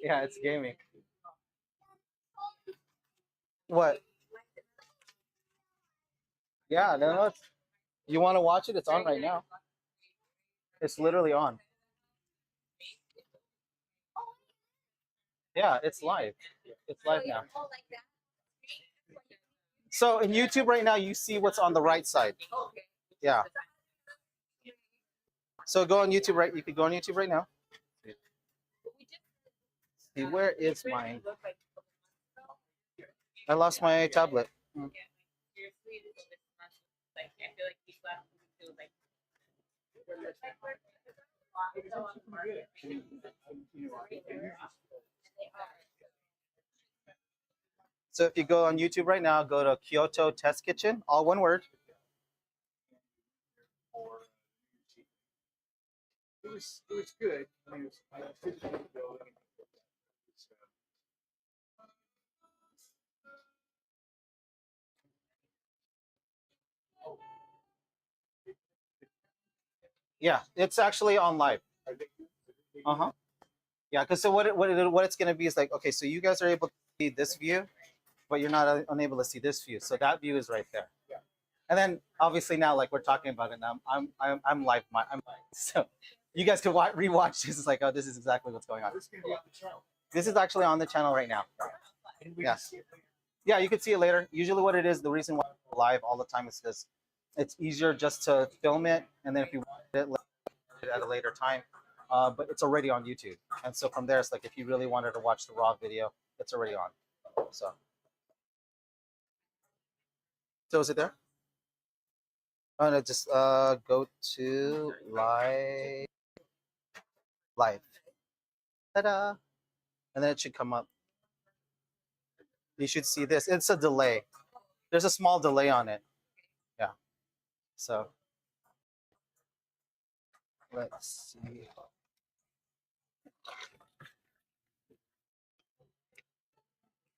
Yeah, it's gaming. What? Yeah, no, you want to watch it? It's on right now. It's literally on. Yeah, it's live. It's live now. So in YouTube right now, you see what's on the right side. Yeah. So go on YouTube right. You could go on YouTube right now. See, where is mine? I lost my tablet. Mm. So if you go on YouTube right now, go to Kyoto Test Kitchen, all one word. It was good. I mean, yeah, it's actually on live. Uh huh. Yeah, because so what it's gonna be is like, okay, so you guys are able to see this view, but you're not unable to see this view. So that view is right there. And then obviously now, like we're talking about it now, I'm live. So you guys can rewatch this. It's like, oh, this is exactly what's going on. This is actually on the channel right now. Yeah, yeah, you can see it later. Usually, what it is, the reason why we're live all the time is because it's easier just to film it, and then if you want it at a later time, but it's already on YouTube. And so from there, it's like if you really wanted to watch the raw video, it's already on. So is it there? Oh no, just go to live. Ta-da! And then it should come up. You should see this. It's a delay. There's a small delay on it. Yeah. So let's see.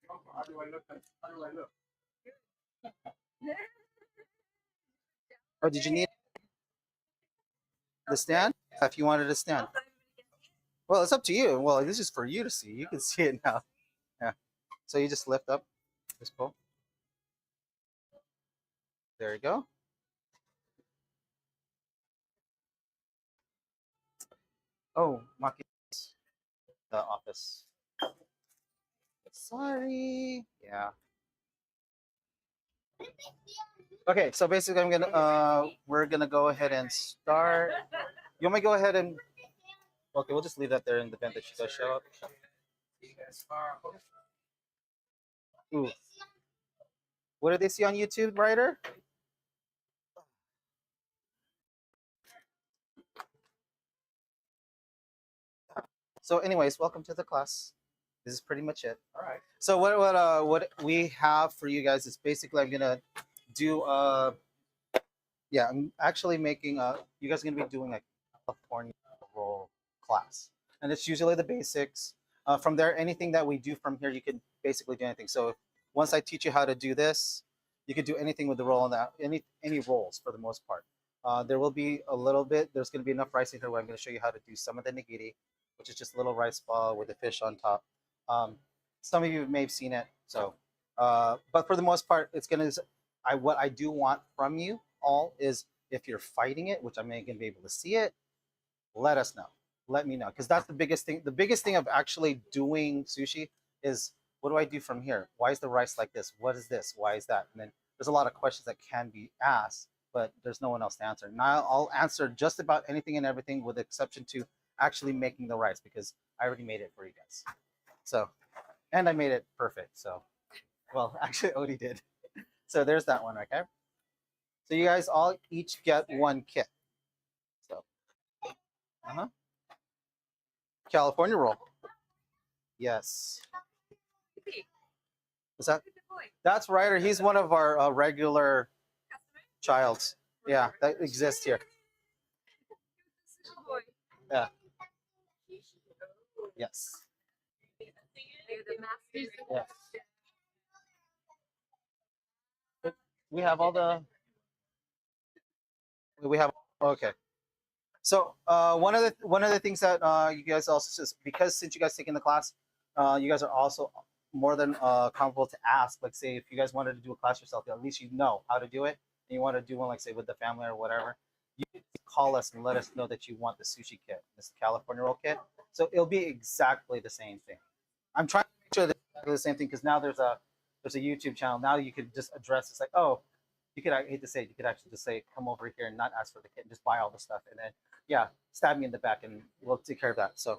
How do I look? How do I look? Oh, did you need the stand? If you wanted a stand. Well, it's up to you. Well, this is for you to see. You can see it now. Yeah. So you just lift up this pole. There you go. Oh, Maki, the office. Sorry. Yeah. Okay, so basically, we're gonna go ahead and start. You want me to go ahead and? Okay, we'll just leave that there in the event that she does show up. Ooh. What do they see on YouTube, writer? So, anyways, welcome to the class. This is pretty much it. All right. So what we have for you guys is basically I'm gonna do yeah, I'm actually making you guys are gonna be doing a California roll class, and it's usually the basics. From there, anything that we do from here, you can basically do anything. So once I teach you how to do this, you could do anything with the roll and that any rolls for the most part. There will be a little bit. There's going to be enough rice in here where I'm going to show you how to do some of the nigiri, which is just a little rice ball with a fish on top. Some of you may have seen it. So, but for the most part, it's going to. What I do want from you all is if you're fighting it, which I'm going to be able to see it, let us know. Let me know, because that's the biggest thing. The biggest thing of actually doing sushi is what do I do from here? Why is the rice like this? What is this? Why is that? And then there's a lot of questions that can be asked, but there's no one else to answer. Now I'll answer just about anything and everything with the exception to actually making the rice because I already made it for you guys. So, and I made it perfect. So, well, actually Odie did. So there's that one, okay? So you guys all each get one kit. So, uh-huh. California roll. Yes. Is that? That's Ryder. He's one of our regular childs. Yeah, that exists here. Yeah. Yes. Yeah. We have all the. We have. Okay. So one of the things that you guys also says because since you guys taking the class, You guys are also more than comfortable to ask. Like, say, if you guys wanted to do a class yourself, at least you know how to do it, and you want to do one, like, say, with the family or whatever. You can call us and let us know that you want the sushi kit, this California roll kit. So it'll be exactly the same thing. I'm trying to make sure that it's exactly the same thing because now there's a YouTube channel. Now you could just address it's like, oh, you could, I hate to say it, you could actually just say, come over here and not ask for the kit and just buy all the stuff, and then yeah, stab me in the back and we'll take care of that. So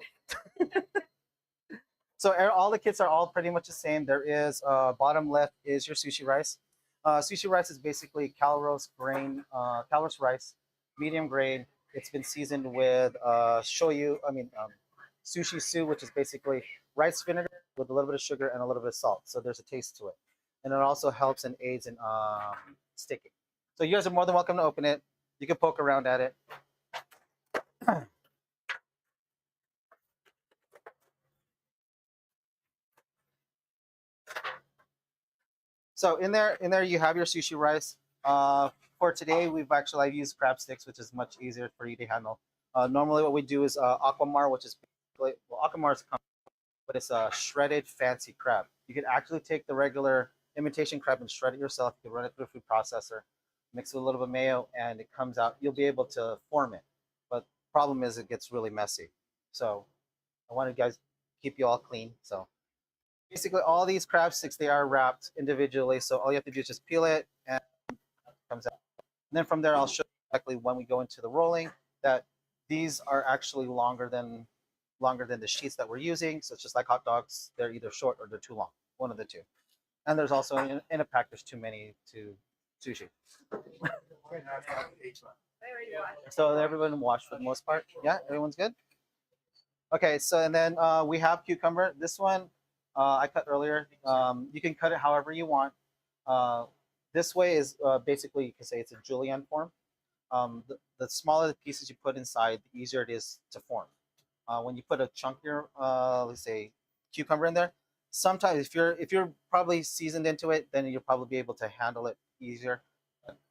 all the kits are all pretty much the same. There is bottom left is your sushi rice. Sushi rice is basically calrose grain, calrose rice, medium grain. It's been seasoned with shoyu. Sushi su, which is basically rice vinegar with a little bit of sugar and a little bit of salt. So there's a taste to it, and it also helps and aids in sticking. So you guys are more than welcome to open it. You can poke around at it. So in there you have your sushi rice. For today, I've used crab sticks, which is much easier for you to handle. Normally, what we do is aquamar, which is basically, well, aquamar is but it's a shredded fancy crab. You could actually take the regular imitation crab and shred it yourself. You can run it through a food processor, mix it with a little bit of mayo, and it comes out. You'll be able to form it, but problem is it gets really messy. So I want to guys keep you all clean. So basically all these crab sticks they are wrapped individually, so all you have to do is just peel it and it comes out. And then from there I'll show you exactly when we go into the rolling that these are actually longer than the sheets that we're using. So it's just like hot dogs, they're either short or they're too long, one of the two. And there's also in a pack there's too many to sushi. So everyone watched for the most part. Yeah, everyone's good. Okay, so and then we have cucumber. This one I cut earlier. You can cut it however you want. Uh, this way is basically you can say it's a julienne form. The smaller the pieces you put inside, the easier it is to form. When you put a chunkier, let's say, cucumber in there, sometimes if you're probably seasoned into it, then you'll probably be able to handle it easier.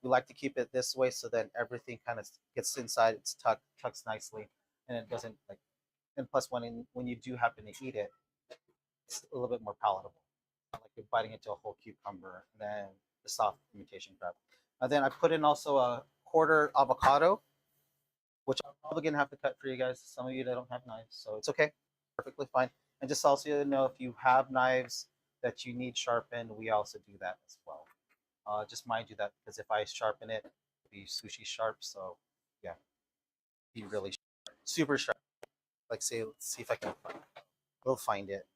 We like to keep it this way so then everything kind of gets inside. It's tucks nicely, and it doesn't like. And plus, when you do happen to eat it, it's a little bit more palatable. Not like you're biting into a whole cucumber and then the soft imitation crab. And then I put in also a quarter avocado, which I'm probably gonna have to cut for you guys. Some of you that don't have knives, so it's okay, perfectly fine. And just also know if you have knives that you need sharpened, we also do that as well. Just mind you that because if I sharpen it, it'll be sushi sharp. So yeah, be really sharp. Super sharp. Like say, let's see if I can. We'll find it.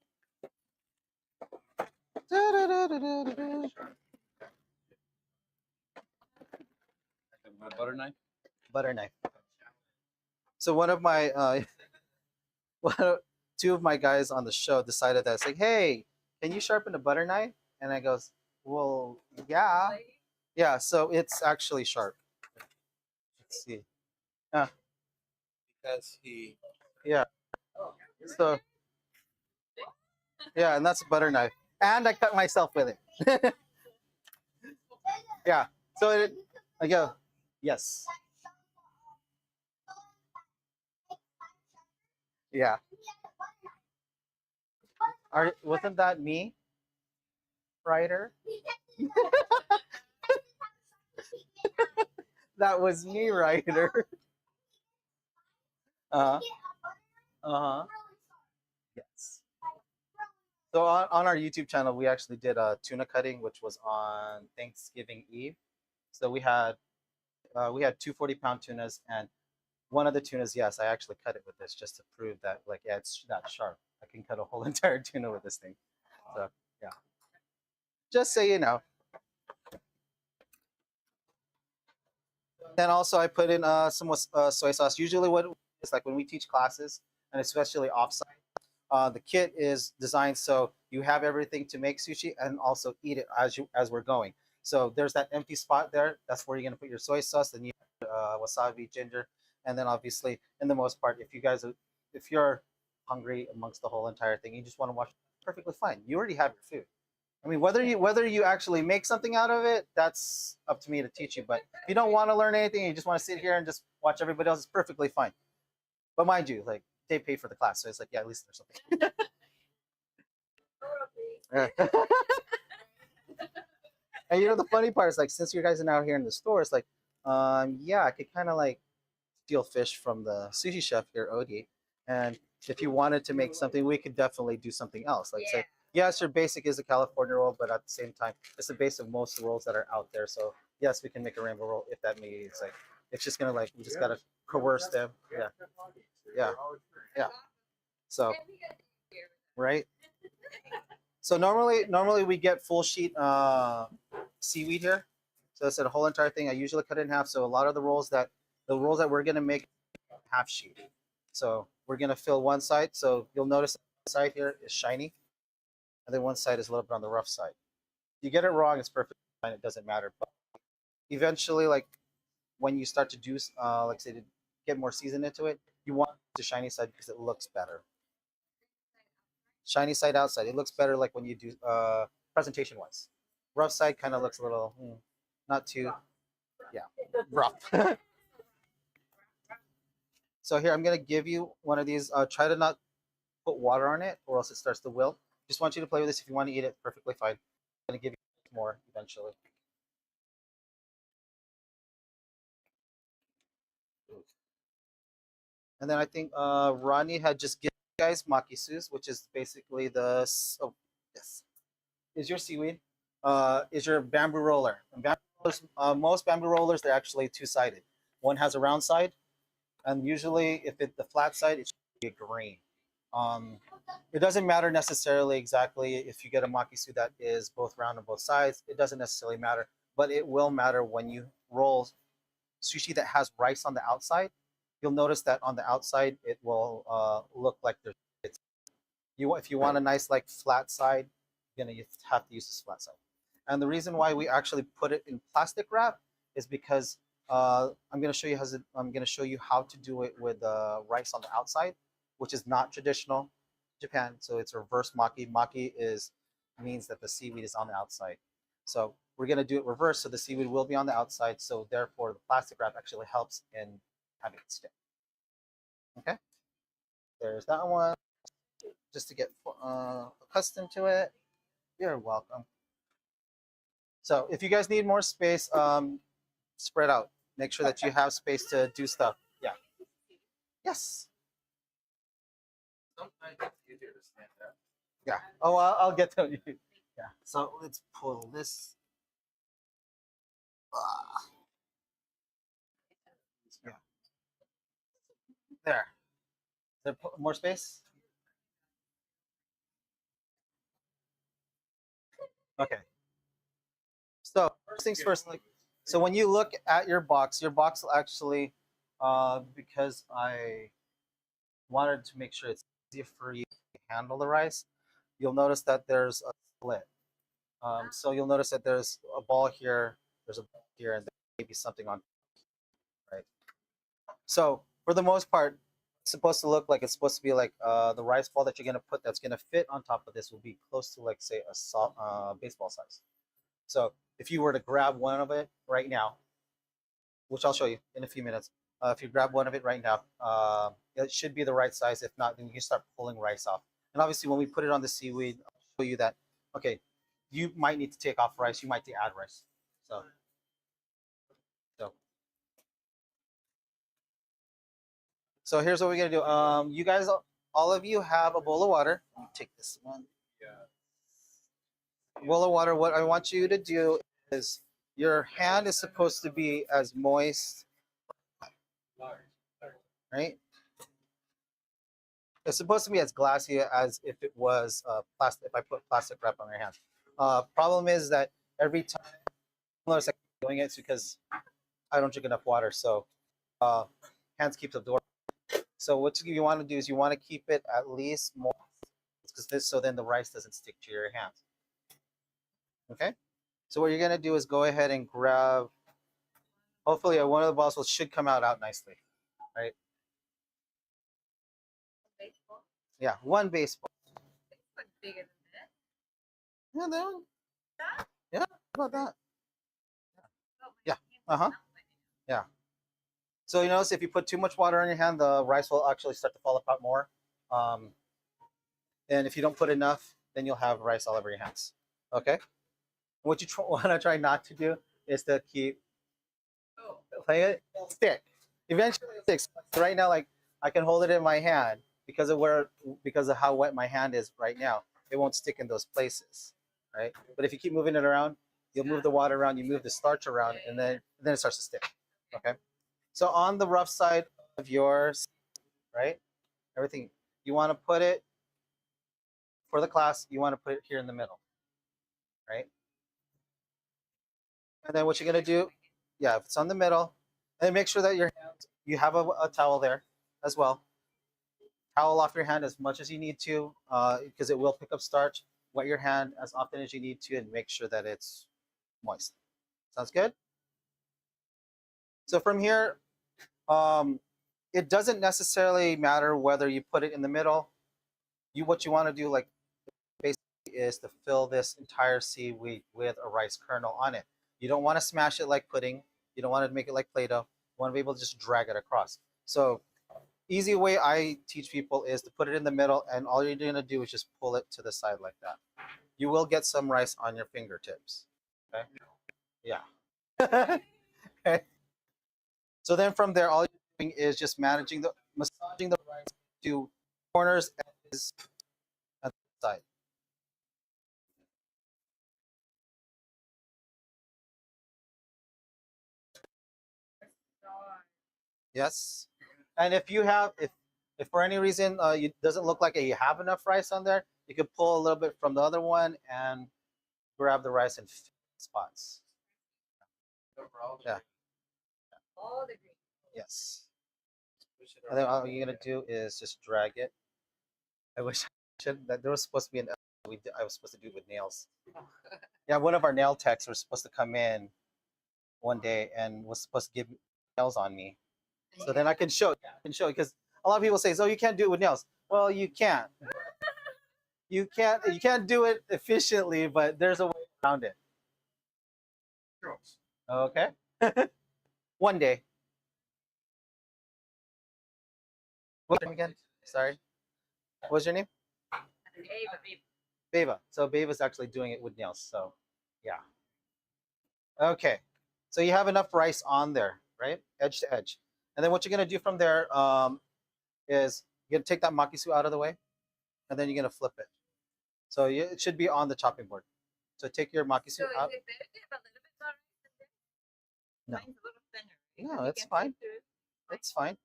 My butter knife. Butter knife. So one of my one of, two of my guys on the show decided that it's like, hey, can you sharpen a butter knife? And I goes, well, yeah, yeah. So it's actually sharp. Let's see. Yeah, Because he. yeah. So yeah, and that's a butter knife. And I cut myself with it. Yeah. So I go, yes. Yeah. Wasn't that me, writer? That was me, writer. Uh huh. Uh huh. Yes. So on our YouTube channel, we actually did a tuna cutting, which was on Thanksgiving Eve. So we had two 40-pound tunas, and one of the tunas, yes, I actually cut it with this just to prove that, like, yeah, it's that sharp. I can cut a whole entire tuna with this thing. So yeah, just so you know. And also, I put in some soy sauce. Usually, what it's like when we teach classes, and especially offsite, the kit is designed so you have everything to make sushi and also eat it as we're going. So there's that empty spot there. That's where you're gonna put your soy sauce. Then you wasabi, ginger, and then obviously, in the most part, if you're hungry amongst the whole entire thing, you just want to watch. Perfectly fine. You already have your food. I mean, whether you actually make something out of it, that's up to me to teach you. But if you don't want to learn anything, you just want to sit here and just watch everybody else, it's perfectly fine. But mind you, like they pay for the class, so it's like, yeah, at least there's something. Yeah. And the funny part is like since you guys are now here in the store, it's like, yeah, I could kind of like steal fish from the sushi chef here, Odie. And if you wanted to make something, we could definitely do something else. Like say, yes, your basic is a California roll, but at the same time, it's the base of most rolls that are out there. So yes, we can make a rainbow roll if that means like it's just gonna like we just gotta coerce them. Yeah, yeah, yeah. So right. So normally we get full sheet seaweed here. So it's a whole entire thing. I usually cut it in half. So a lot of the rolls that we're gonna make half sheet. So we're gonna fill one side. So you'll notice the side here is shiny, and then one side is a little bit on the rough side. If you get it wrong, it's perfect fine. It doesn't matter. But eventually, like when you start to do, like say, to get more season into it, you want the shiny side because it looks better. Shiny side outside. It looks better like when you do presentation wise. Rough side kind of looks a little not too yeah rough. So here I'm gonna give you one of these. Try to not put water on it or else it starts to wilt. Just want you to play with this. If you want to eat it, perfectly fine. I'm gonna give you more eventually. And then I think Ronnie had just given you guys makisus, which is basically oh yes, is your seaweed, is your bamboo roller. And bamboo rollers, most bamboo rollers they're actually two sided. One has a round side, and usually if it's the flat side, it should be a green. Um, it doesn't matter necessarily exactly if you get a makisu that is both round on both sides. It doesn't necessarily matter, but it will matter when you roll sushi that has rice on the outside. You'll notice that on the outside it will look like there's it's you if you want a nice like flat side, you're gonna have to use this flat side. And the reason why we actually put it in plastic wrap is because I'm gonna show you how to do it with rice on the outside, which is not traditional Japan. So it's reverse maki. Maki is means that the seaweed is on the outside. So we're gonna do it reverse, so the seaweed will be on the outside. So therefore, the plastic wrap actually helps in having it stick. Okay, there's that one. Just to get accustomed to it. You're welcome. So if you guys need more space, spread out. Make sure that you have space to do stuff. Yeah. Yes. Sometimes it's easier to stand up. Yeah. Oh, I'll get to you. Yeah. So let's pull this. Ah, yeah. There. Is there more space? Okay. So first things first. Like, so when you look at your box will actually, because I wanted to make sure it's easier for you to handle the rice, you'll notice that there's a split. So you'll notice that there's a ball here, there's a ball here, and maybe something on right. So for the most part, it's supposed to look like it's supposed to be like the rice ball that you're gonna put that's gonna fit on top of this will be close to like say a baseball size. So if you were to grab one of it right now, which I'll show you in a few minutes, if you grab one of it right now, it should be the right size. If not, then you can start pulling rice off. And obviously, when we put it on the seaweed, I'll show you that. Okay, you might need to take off rice. You might need to add rice. So, so, so here's what we're gonna do. You guys, all of you have a bowl of water. Let me take this one. Yeah. Bowl of water. What I want you to do is your hand is supposed to be as moist, right? It's supposed to be as glassy as if it was plastic. If I put plastic wrap on your hands. Problem is that every time I notice I'm doing it, it's because I don't drink enough water. So uh, hands keeps absorbing. So what you want to do is you want to keep it at least more, because this so then the rice doesn't stick to your hands. Okay. So what you're gonna do is go ahead and grab. Hopefully, one of the balls should come out nicely, right? Yeah, one baseball. Yeah, there. Yeah, how about that? Yeah. Uh huh. Yeah. So you notice if you put too much water on your hand, the rice will actually start to fall apart more. Um, and if you don't put enough, then you'll have rice all over your hands. Okay. What you want to try not to do is to keep playing it stick. Eventually it sticks. So right now, like I can hold it in my hand because of how wet my hand is right now. It won't stick in those places, right? But if you keep moving it around, you'll move the water around, you move the starch around, and then it starts to stick. Okay. So on the rough side of yours, right? Everything you want to put it for the class, you want to put it here in the middle, right? And then what you're gonna do, yeah, if it's on the middle, and make sure that you have a towel there as well. Towel off your hand as much as you need to, because it will pick up starch. Wet your hand as often as you need to, and make sure that it's moist. Sounds good. So from here, um, it doesn't necessarily matter whether you put it in the middle. What you want to do, like basically, is to fill this entire seaweed with a rice kernel on it. You don't want to smash it like pudding. You don't want to make it like Play-Doh. You want to be able to just drag it across. So easy way I teach people is to put it in the middle, and all you're going to do is just pull it to the side like that. You will get some rice on your fingertips. Okay. Yeah. Okay. So then from there, all you're doing is just massaging the rice to corners, edges, and side. Yes. And if for any reason it doesn't look like you have enough rice on there, you can pull a little bit from the other one and grab the rice and fill spots. Yeah. Yes. And then all you're gonna do is just drag it. I wish I should that there was supposed to be I was supposed to do it with nails. Yeah, one of our nail techs was supposed to come in one day and was supposed to give nails on me. So then I can show because a lot of people say, "So you can't do it with nails." Well, you can't. You can't do it efficiently, but there's a way around it. Okay. One day. What's your name again? Sorry. What's your name? Beva. So Beva's actually doing it with nails. So yeah. Okay. So you have enough rice on there, right? Edge to edge. And then what you're gonna do from there is you're gonna take that makisu out of the way, and then you're gonna flip it. So it should be on the chopping board. So take your makisu out. No, no, it's fine. It's fine.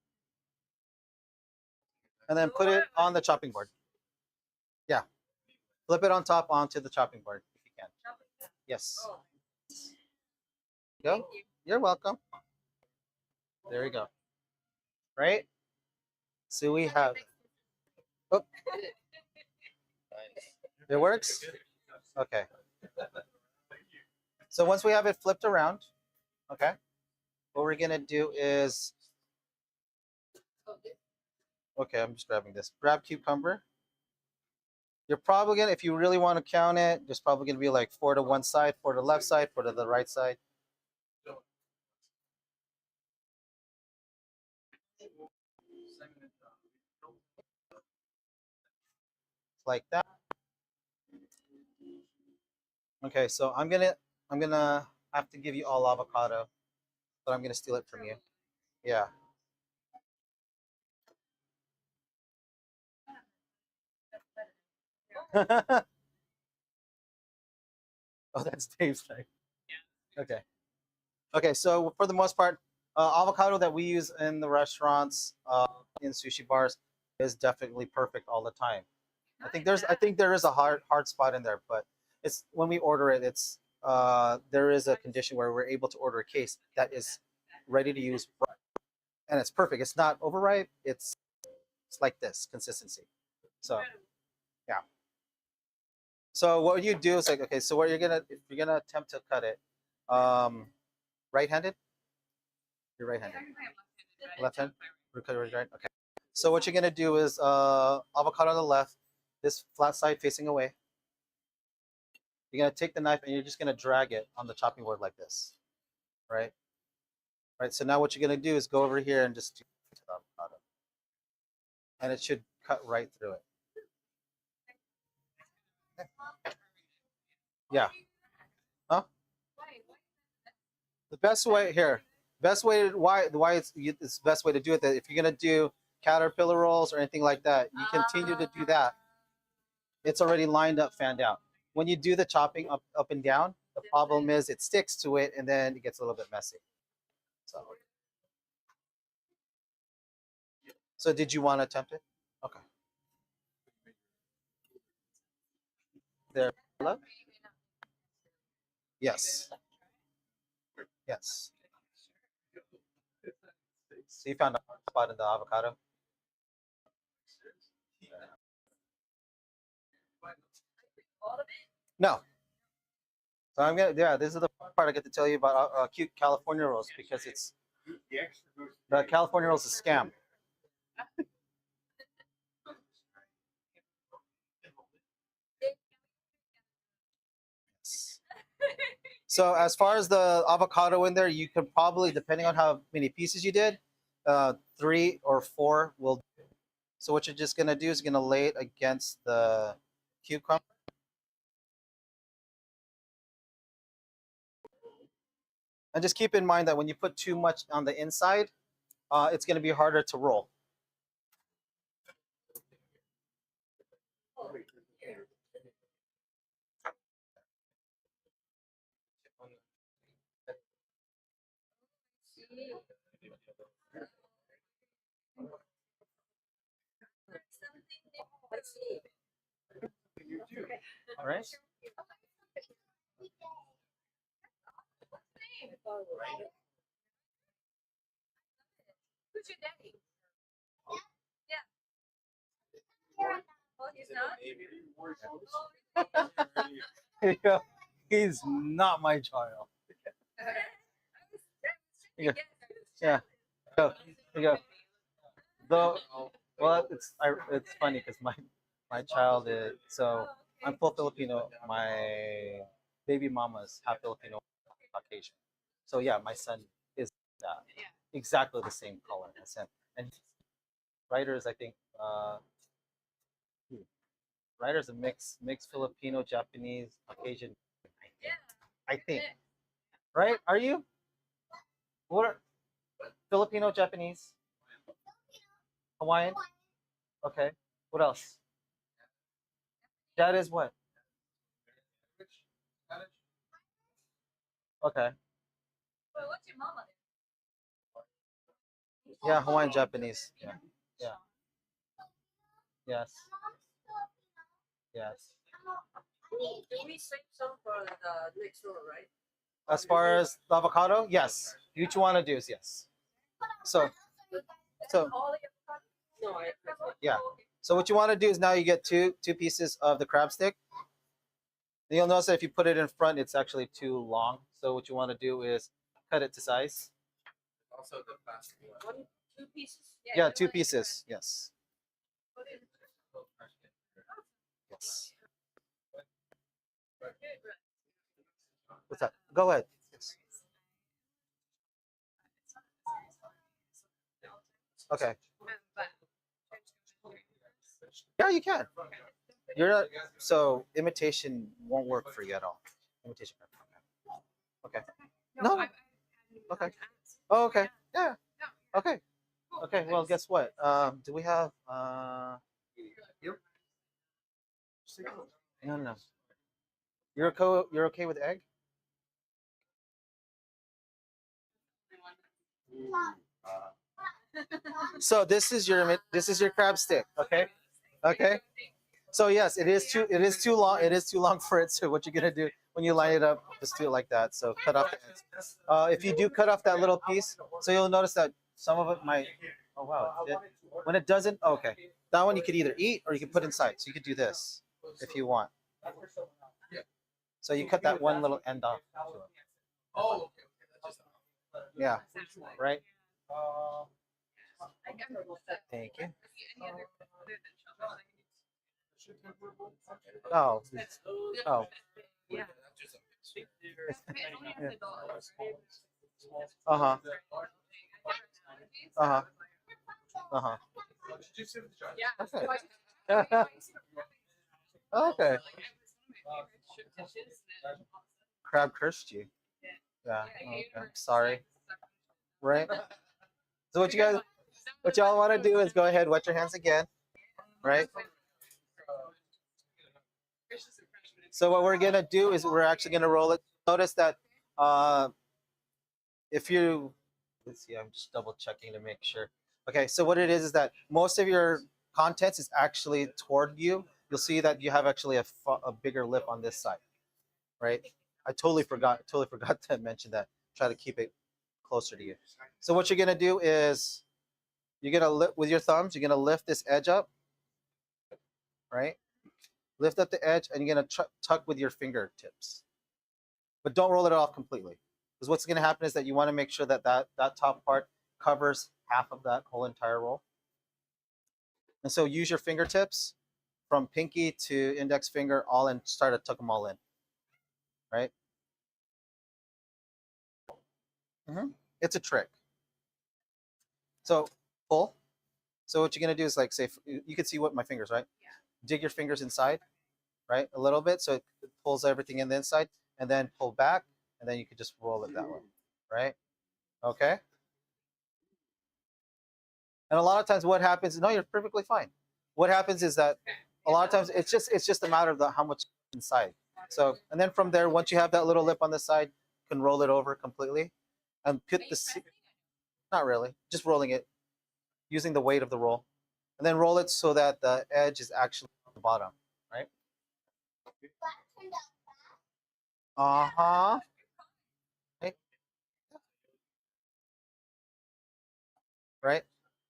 And then put it on the chopping board. Yeah, flip it on top onto the chopping board if you can. Yes. Go. You're welcome. There you go. Right. So we have. Oh, it works. Okay. So once we have it flipped around, okay, what we're gonna do is, okay, I'm just grabbing this. Grab cucumber. You're probably gonna, if you really want to count it, there's probably gonna be like 4 to one side, 4 to the left side, 4 to the right side. Like that. Okay, so I'm gonna have to give you all avocado, but I'm gonna steal it from you. Yeah. Oh, that's Dave's thing. Okay. Okay, so for the most part, avocado that we use in the restaurants, in sushi bars, is definitely perfect all the time. I think there is a hard spot in there, but it's when we order it, there is a condition where we're able to order a case that is ready to use, and it's perfect. It's not overripe. It's like this consistency. So yeah. So what you do is like, okay, so what if you're gonna attempt to cut it, um, right-handed. You're right-handed. Left hand. We're cut right. Okay. So what you're gonna do is avocado on the left, this flat side facing away. You're gonna take the knife and you're just gonna drag it on the chopping board like this, right? Right. So now what you're gonna do is go over here and just do the avocado, and it should cut right through it. Yeah. Huh? The best way here, best way why it's the best way to do it. That if you're gonna do caterpillar rolls or anything like that, you continue to do that. It's already lined up, fanned out. When you do the chopping up and down, the problem is it sticks to it and then it gets a little bit messy. So, so did you want to attempt it? Okay. There. Hello? Yes. Yes. So you found a spot in the avocado? No. So I'm gonna yeah. This is the part I get to tell you about cute California rolls because it's the California rolls is a scam. So as far as the avocado in there, you could probably, depending on how many pieces you did, 3 or 4 will. So what you're just gonna do is gonna lay it against the cucumber, and just keep in mind that when you put too much on the inside, it's gonna be harder to roll. All right. Yeah, he's not my child. Yeah. Yeah. So, you go. Though, well, it's funny because my child is so I'm full Filipino. My baby mama's half Filipino, Caucasian. So yeah, my son is exactly the same color as him. And Ryder's, I think, Ryder's a mix Filipino, Japanese, Caucasian. I think, right? Are you? What are Filipino, Japanese, Hawaiian? Okay. What else? That is what? Okay. Yeah, Hawaiian, Japanese. Yeah. Yeah. Yes. Yes. As far as the avocado, yes. What you want to do is yes. So, so yeah. So what you want to do is now you get two pieces of the crab stick. And you'll notice that if you put it in front, it's actually too long. So what you want to do is cut it to size. Also the plastic one. Two pieces. Yeah, 2 pieces. Yes. Yes. What's that? Go ahead. Yes. Okay. Yeah, you can. You're not. So imitation won't work for you at all. Imitation. Okay. No. Okay. Oh, okay. Yeah. Okay. Okay. Well, guess what? Do we have you? No, no, no. You're okay with egg? So this is your crab stick. Okay. Okay. So yes, it is too long. It is too long for it. So what you're gonna do when you line it up, just do it like that. So cut off the ends. If you do cut off that little piece, so you'll notice that some of it might. Oh wow! When it doesn't, okay. That one you could either eat or you can put inside. So you could do this if you want. So you cut that one little end off. Oh. Yeah. Right. Thank you. Oh. Oh. Uh huh. Uh huh. Uh huh. Okay. Okay. Crab cursed you. Yeah. Okay. I'm sorry. Right. So what y'all want to do is go ahead, wet your hands again. Right. So what we're gonna do is we're actually gonna roll it. Notice that uh, if you let's see, I'm just double checking to make sure. Okay, so what it is that most of your contents is actually toward you. You'll see that you have actually a bigger lip on this side, right? I totally forgot to mention that. Try to keep it closer to you. So what you're gonna do is you're gonna lift with your thumbs. You're gonna lift this edge up, right? Lift up the edge, and you're gonna tuck with your fingertips, but don't roll it off completely. Because what's gonna happen is that you want to make sure that that top part covers half of that whole entire roll. And so use your fingertips from pinky to index finger all and start to tuck them all in, right? It's a trick. So pull. So what you're gonna do is like say you can see what my fingers, right? Dig your fingers inside, right? A little bit so it pulls everything in the inside, and then pull back, and then you can just roll it that way, right? Okay. And a lot of times what happens, no, you're perfectly fine. What happens is that a lot of times it's just a matter of how much inside. So and then from there, once you have that little lip on the side, you can roll it over completely and put not really, just rolling it using the weight of the roll. And then roll it so that the edge is actually on the bottom, right? Uh-huh. Right? Right?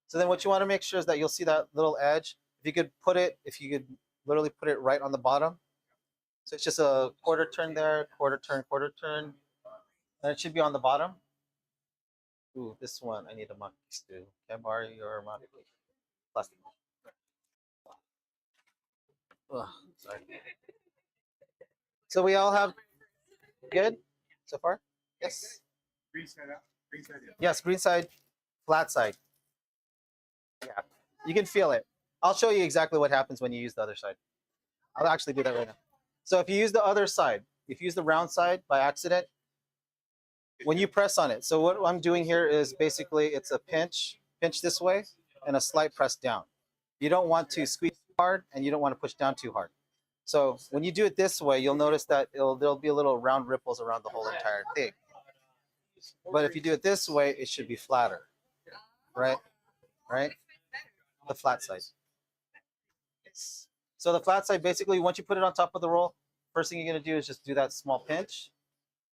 So then what you want to make sure is that you'll see that little edge. If you could literally put it right on the bottom. So it's just a quarter turn there, quarter turn. And it should be on the bottom. Ooh, this one, I need a monkey too. Can I borrow your monkey? Plastic. Ugh, sorry. So we all have good so far? Yes. Green side out. Green side in. Yes, green side, flat side. Yeah. You can feel it. I'll show you exactly what happens when you use the other side. I'll actually do that right now. So if you use the other side, if you use the round side by accident, when you press on it, so what I'm doing here is basically it's a pinch this way, and a slight press down. You don't want to squeeze hard, and you don't want to push down too hard. So when you do it this way, you'll notice that there'll be a little round ripples around the whole entire thing. But if you do it this way, it should be flatter, right? Right? The flat side. So the flat side, basically, once you put it on top of the roll, first thing you're gonna do is just do that small pinch,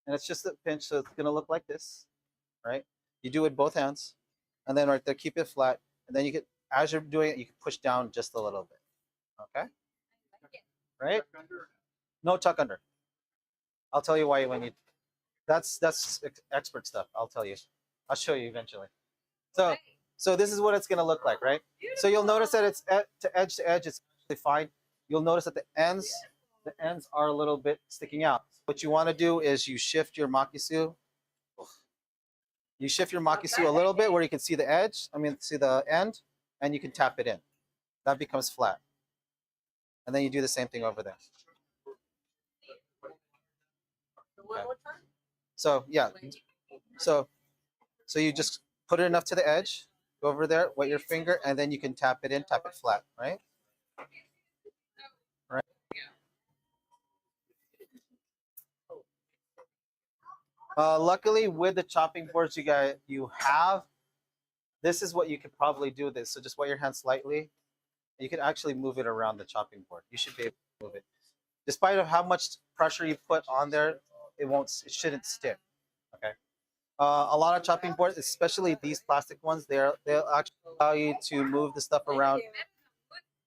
and it's just a pinch, so it's gonna look like this, right? You do it with both hands, and then right there, keep it flat, and then you can, as you're doing it, you can push down just a little bit, okay? Right? No tuck under. I'll tell you why when you. That's expert stuff. I'll tell you. I'll show you eventually. So so this is what it's gonna look like, right? So you'll notice that it's to edge, it's actually fine. You'll notice that the ends are a little bit sticking out. What you want to do is you shift your makisu. You shift your makisu a little bit where you can see the edge. I mean, see the end, and you can tap it in. That becomes flat. And then you do the same thing over there. Okay. So yeah, so you just put it enough to the edge, go over there, wet your finger, and then you can tap it in, tap it flat, right? Right. Luckily, with the chopping boards you have, this is what you could probably do with this. So just wet your hand slightly. You can actually move it around the chopping board. You should be able to move it. Despite of how much pressure you put on there, it shouldn't stick. Okay. A lot of chopping boards, especially these plastic ones, they'll actually allow you to move the stuff around.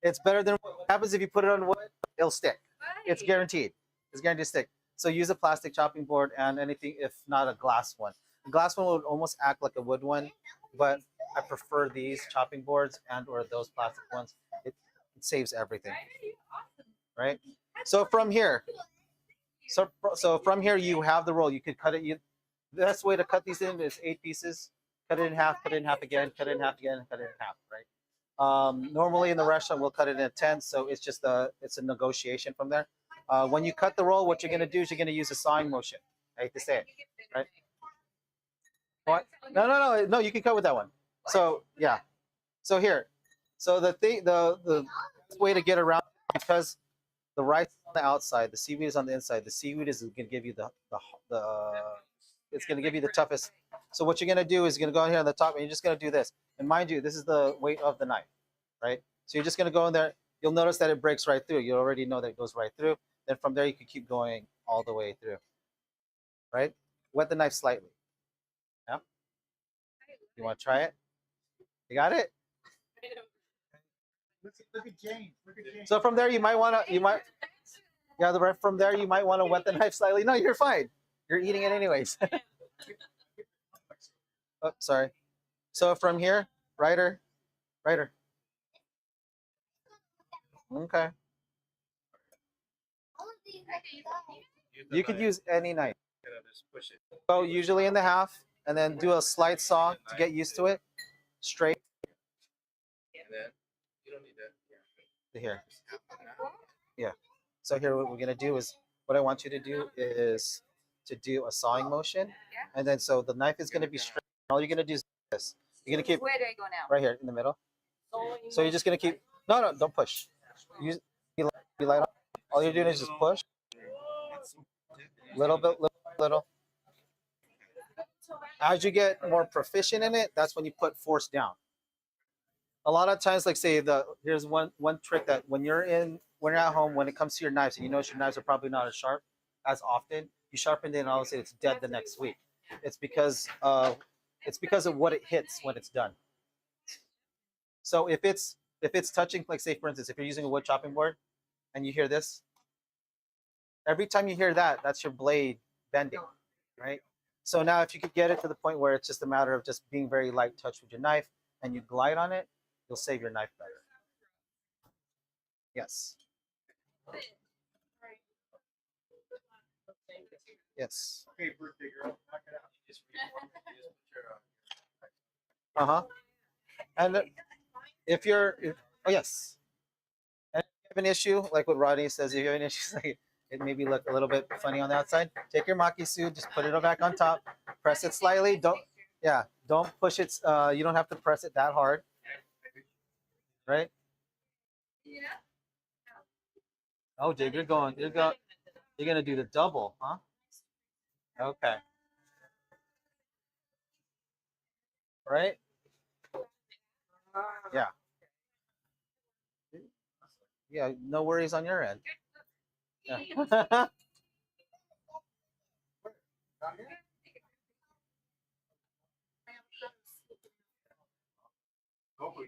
It's better than what happens if you put it on wood. It'll stick. It's guaranteed. It's guaranteed to stick. So use a plastic chopping board and anything, if not a glass one. A glass one would almost act like a wood one, but I prefer these chopping boards and or those plastic ones. It saves everything, right? So from here, so from here you have the roll. You could cut it. The best way to cut these in is 8 pieces. Cut it in half. Cut it in half again. Cut it in half again. And cut it in half. Right. Normally in the restaurant we'll cut it in 10, so it's a negotiation from there. When you cut the roll, what you're gonna do is you're gonna use a sawing motion. I hate to say it, right? What? No, no, no, no. You can cut with that one. So yeah. So here. So the way to get around, because the rice on the outside, the seaweed is on the inside. The seaweed is gonna give you the it's gonna give you the toughest. So what you're gonna do is you're gonna go in here on the top, and you're just gonna do this. And mind you, this is the weight of the knife, right? So you're just gonna go in there. You'll notice that it breaks right through. You already know that it goes right through. Then from there you can keep going all the way through, right? Wet the knife slightly. Yeah. You want to try it? You got it. Look at James. Look at James. So from there yeah, the right from there you might want to wet the knife slightly. No, you're fine. You're eating it anyways. Oh, sorry. So from here, writer. Okay. You could use any knife. Just push it. Go usually in the half, and then do a slight saw to get used to it. Straight And then you don't need that. to here. Yeah. So here, what we're gonna do is, what I want you to do is to do a sawing motion, and then so the knife is gonna be straight. All you're gonna do is this. You're gonna keep Where do I go now? right here in the middle. So you're just gonna keep. No, no, don't push. Use be light on. All you're doing is just push. Little bit, little. As you get more proficient in it, that's when you put force down. A lot of times, like say here's one trick that when you're at home, when it comes to your knives, and you notice your knives are probably not as sharp as often, you sharpen it and all of a sudden it's dead the next week. It's because of what it hits when it's done. So if it's touching, like say for instance, if you're using a wood chopping board and you hear this, every time you hear that, that's your blade bending, right? So now if you could get it to the point where it's just a matter of just being very light touch with your knife and you glide on it, you'll save your knife better. Yes. Yes. Okay, birthday girl, knock it out. You just Uh-huh. And oh yes. And if you have an issue, like what Rodney says, if you have an issue, like it maybe look a little bit funny on the outside, take your maki suit, just put it back on top, press it slightly. Don't push it. You don't have to press it that hard, right? Oh, Dave, you're gonna do the double, huh? Okay. Right? Yeah. Yeah, no worries on your end. Yeah. Huh?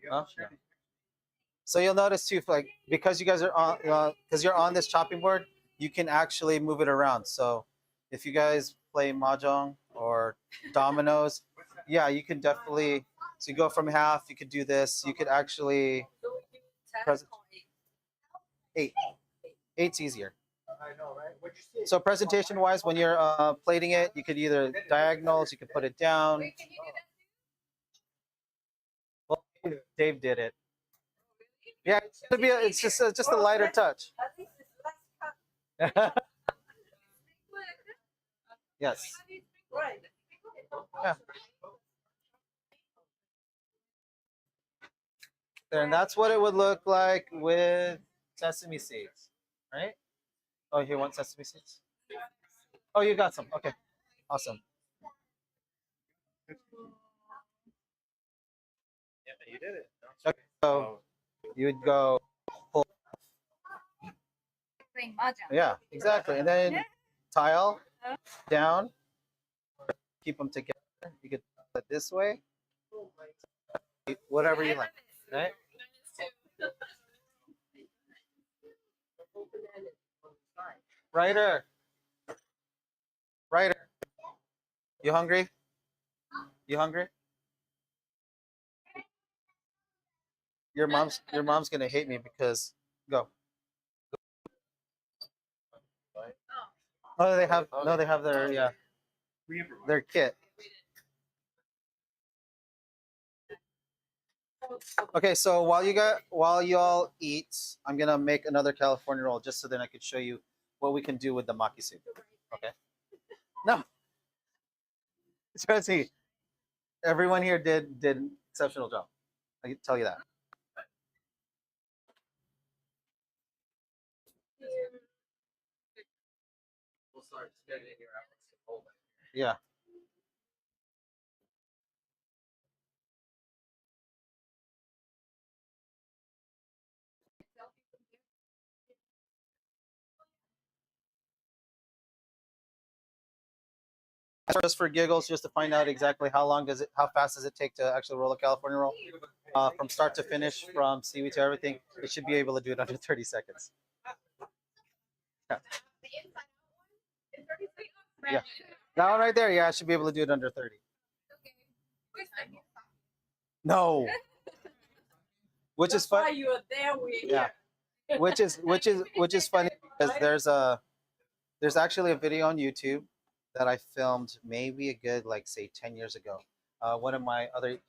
Yeah. So you'll notice too, like because you guys are on, because you're on this chopping board, you can actually move it around. So if you guys play mahjong or dominoes, yeah, you can definitely. So you go from half. You could do this. You could actually press eight. Eight's easier. I know, right? What'd you say? So presentation wise, when you're plating it, you could either diagonals, you could put it down. Well, Dave did it. Yeah, it's just a lighter touch. Yes. Yeah. And that's what it would look like with sesame seeds, right? Oh, you want sesame seeds? Oh, you got some. Okay, awesome. Yeah, you did it. Okay, so you would go pull. Playing mahjong. Yeah, exactly. And then tile down, keep them together. You could put it this way, whatever you like, right? Ryder, Ryder, you hungry? You hungry? Your mom's gonna hate me because go. Oh, they have their their kit. Okay, so while y'all eat, I'm gonna make another California roll just so then I could show you what we can do with the maki soup. Okay. No, seriously, everyone here did exceptional job. I can tell you that. We'll start spending your hours to hold it. Yeah. Just for giggles, just to find out exactly how fast does it take to actually roll a California roll, from start to finish, from seaweed to everything. It should be able to do it under 30 seconds. Yeah. Yeah. That one right there, yeah, I should be able to do it under 30. No, which is fun. You were there with. Yeah, which is funny because there's actually a video on YouTube that I filmed maybe a good, like, say 10 years ago. One of my other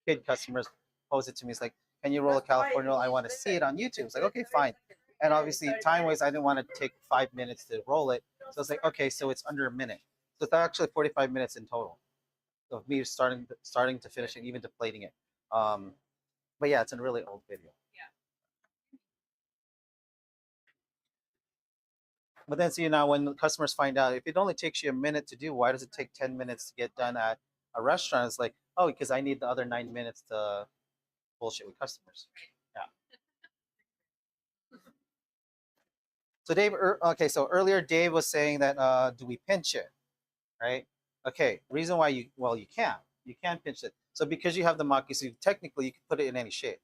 kid customers posed it to me. It's like, "Can you roll a California roll? I want to see it on YouTube." It's like, "Okay, fine." And obviously, time wise, I didn't want to take 5 minutes to roll it, so it's like, "Okay, so it's under a minute." So it's actually 45 minutes in total of me starting to finishing, even to plating it. Um, but yeah, it's a really old video. But then see, now when customers find out, if it only takes you a minute to do, why does it take 10 minutes to get done at a restaurant? It's like, oh, because I need the other 9 minutes to bullshit with customers. Yeah. So Dave, okay, so earlier Dave was saying that, do we pinch it, right? Okay, reason why you can pinch it. So because you have the maki, so technically you can put it in any shape.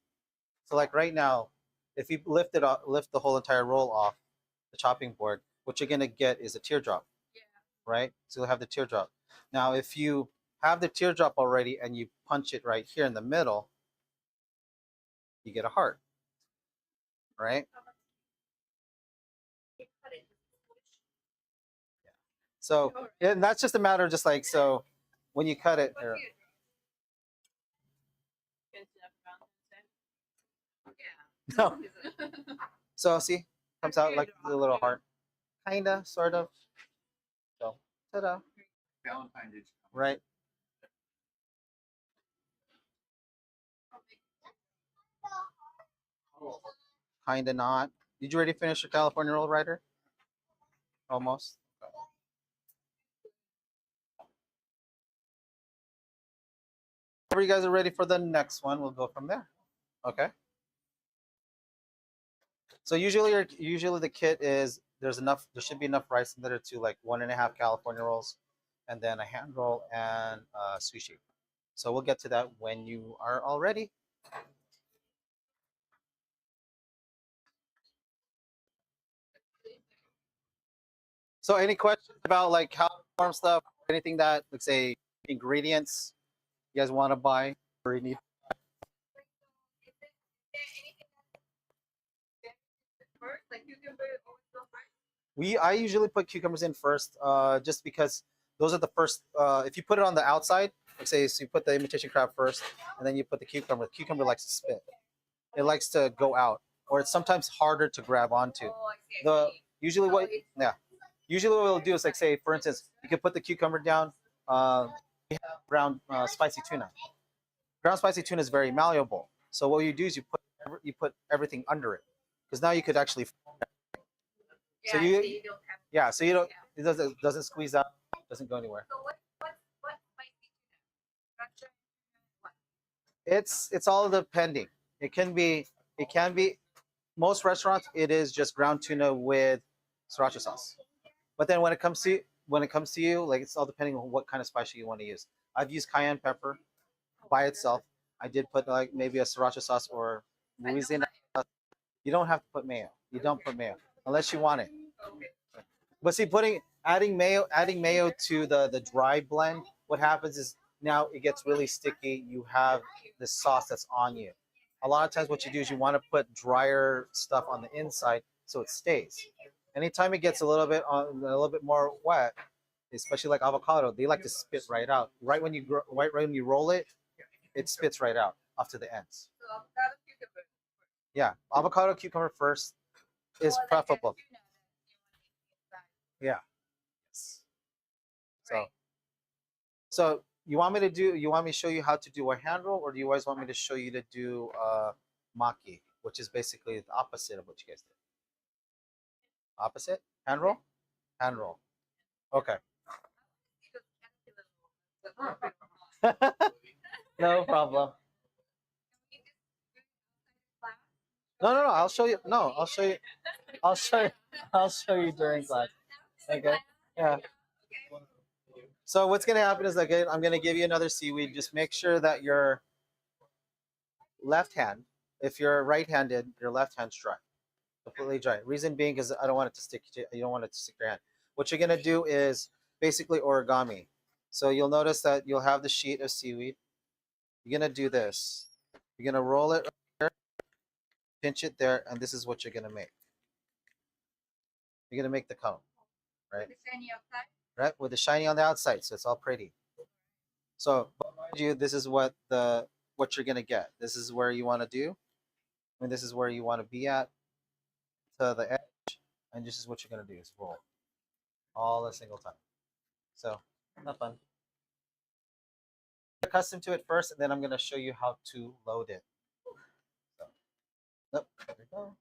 So like right now, if you lift the whole entire roll off the chopping board, what you're gonna get is a teardrop, right? So you'll have the teardrop. Now, if you have the teardrop already and you punch it right here in the middle, you get a heart, right? So, and that's just a matter of just like, so when you cut it, no. So see, comes out like a little heart, kinda, sort of. So, ta-da, Valentine's Day. right? Kinda not. Did you already finish your California roll, Rider? Almost. Whenever you guys are ready for the next one, we'll go from there. Okay. So usually the kit is, there should be enough rice in there to like 1.5 California rolls, and then a hand roll and sushi. So we'll get to that when you are all ready. So any questions about like how to farm stuff, anything that, like, say, ingredients you guys want to buy or you need? I usually put cucumbers in first, just because those are the first. If you put it on the outside, like say, so you put the imitation crab first, and then you put the cucumber. The cucumber likes to spit. It likes to go out, or it's sometimes harder to grab onto. The usually what Yeah, usually what we'll do is, like, say, for instance, you can put the cucumber down. We have ground spicy tuna. Ground spicy tuna is very malleable. So what you do is you put everything under it, because now you could actually. So yeah, so you don't it doesn't squeeze out, doesn't go anywhere. It's all depending. It can be most restaurants it is just ground tuna with sriracha sauce. But then when it comes to you, like, it's all depending on what kind of spice you want to use. I've used cayenne pepper by itself. I did put like maybe a sriracha sauce or Louisiana. You don't have to put mayo. You don't put mayo unless you want it. But see, adding mayo to the dry blend, what happens is now it gets really sticky. You have the sauce that's on you. A lot of times, what you do is you want to put drier stuff on the inside so it stays. Anytime it gets a little bit more wet, especially like avocado, they like to spit right out. Right when you roll it, it spits right out off to the ends. Yeah, avocado cucumber first is preferable. Yeah. Yes. So, so you want me to do? You want me to show you how to do a hand roll, or do you guys want me to show you to do maki, which is basically the opposite of what you guys did? Opposite hand roll. Hand roll. Okay. No problem. No, no, no. I'll show you. No, I'll show you. I'll show you. I'll show you during class. Okay. Yeah. So what's gonna happen is, again, I'm gonna give you another seaweed. Just make sure that your left hand, if you're right-handed, your left hand's dry, completely dry. Reason being is I don't want it to stick to. You don't want it to stick to your hand. What you're gonna do is basically origami. So you'll notice that you'll have the sheet of seaweed. You're gonna do this. You're gonna roll it, pinch it there, and this is what you're gonna make. You're gonna make the cone, right? Right, with the shiny on the outside, so it's all pretty. So, mind you, this is what you're gonna get. This is where you want to do, and this is where you want to be at to the edge, and this is what you're gonna do is roll all a single time. So, not fun. Get accustomed to it first, and then I'm gonna show you how to load it. So, nope, there we go.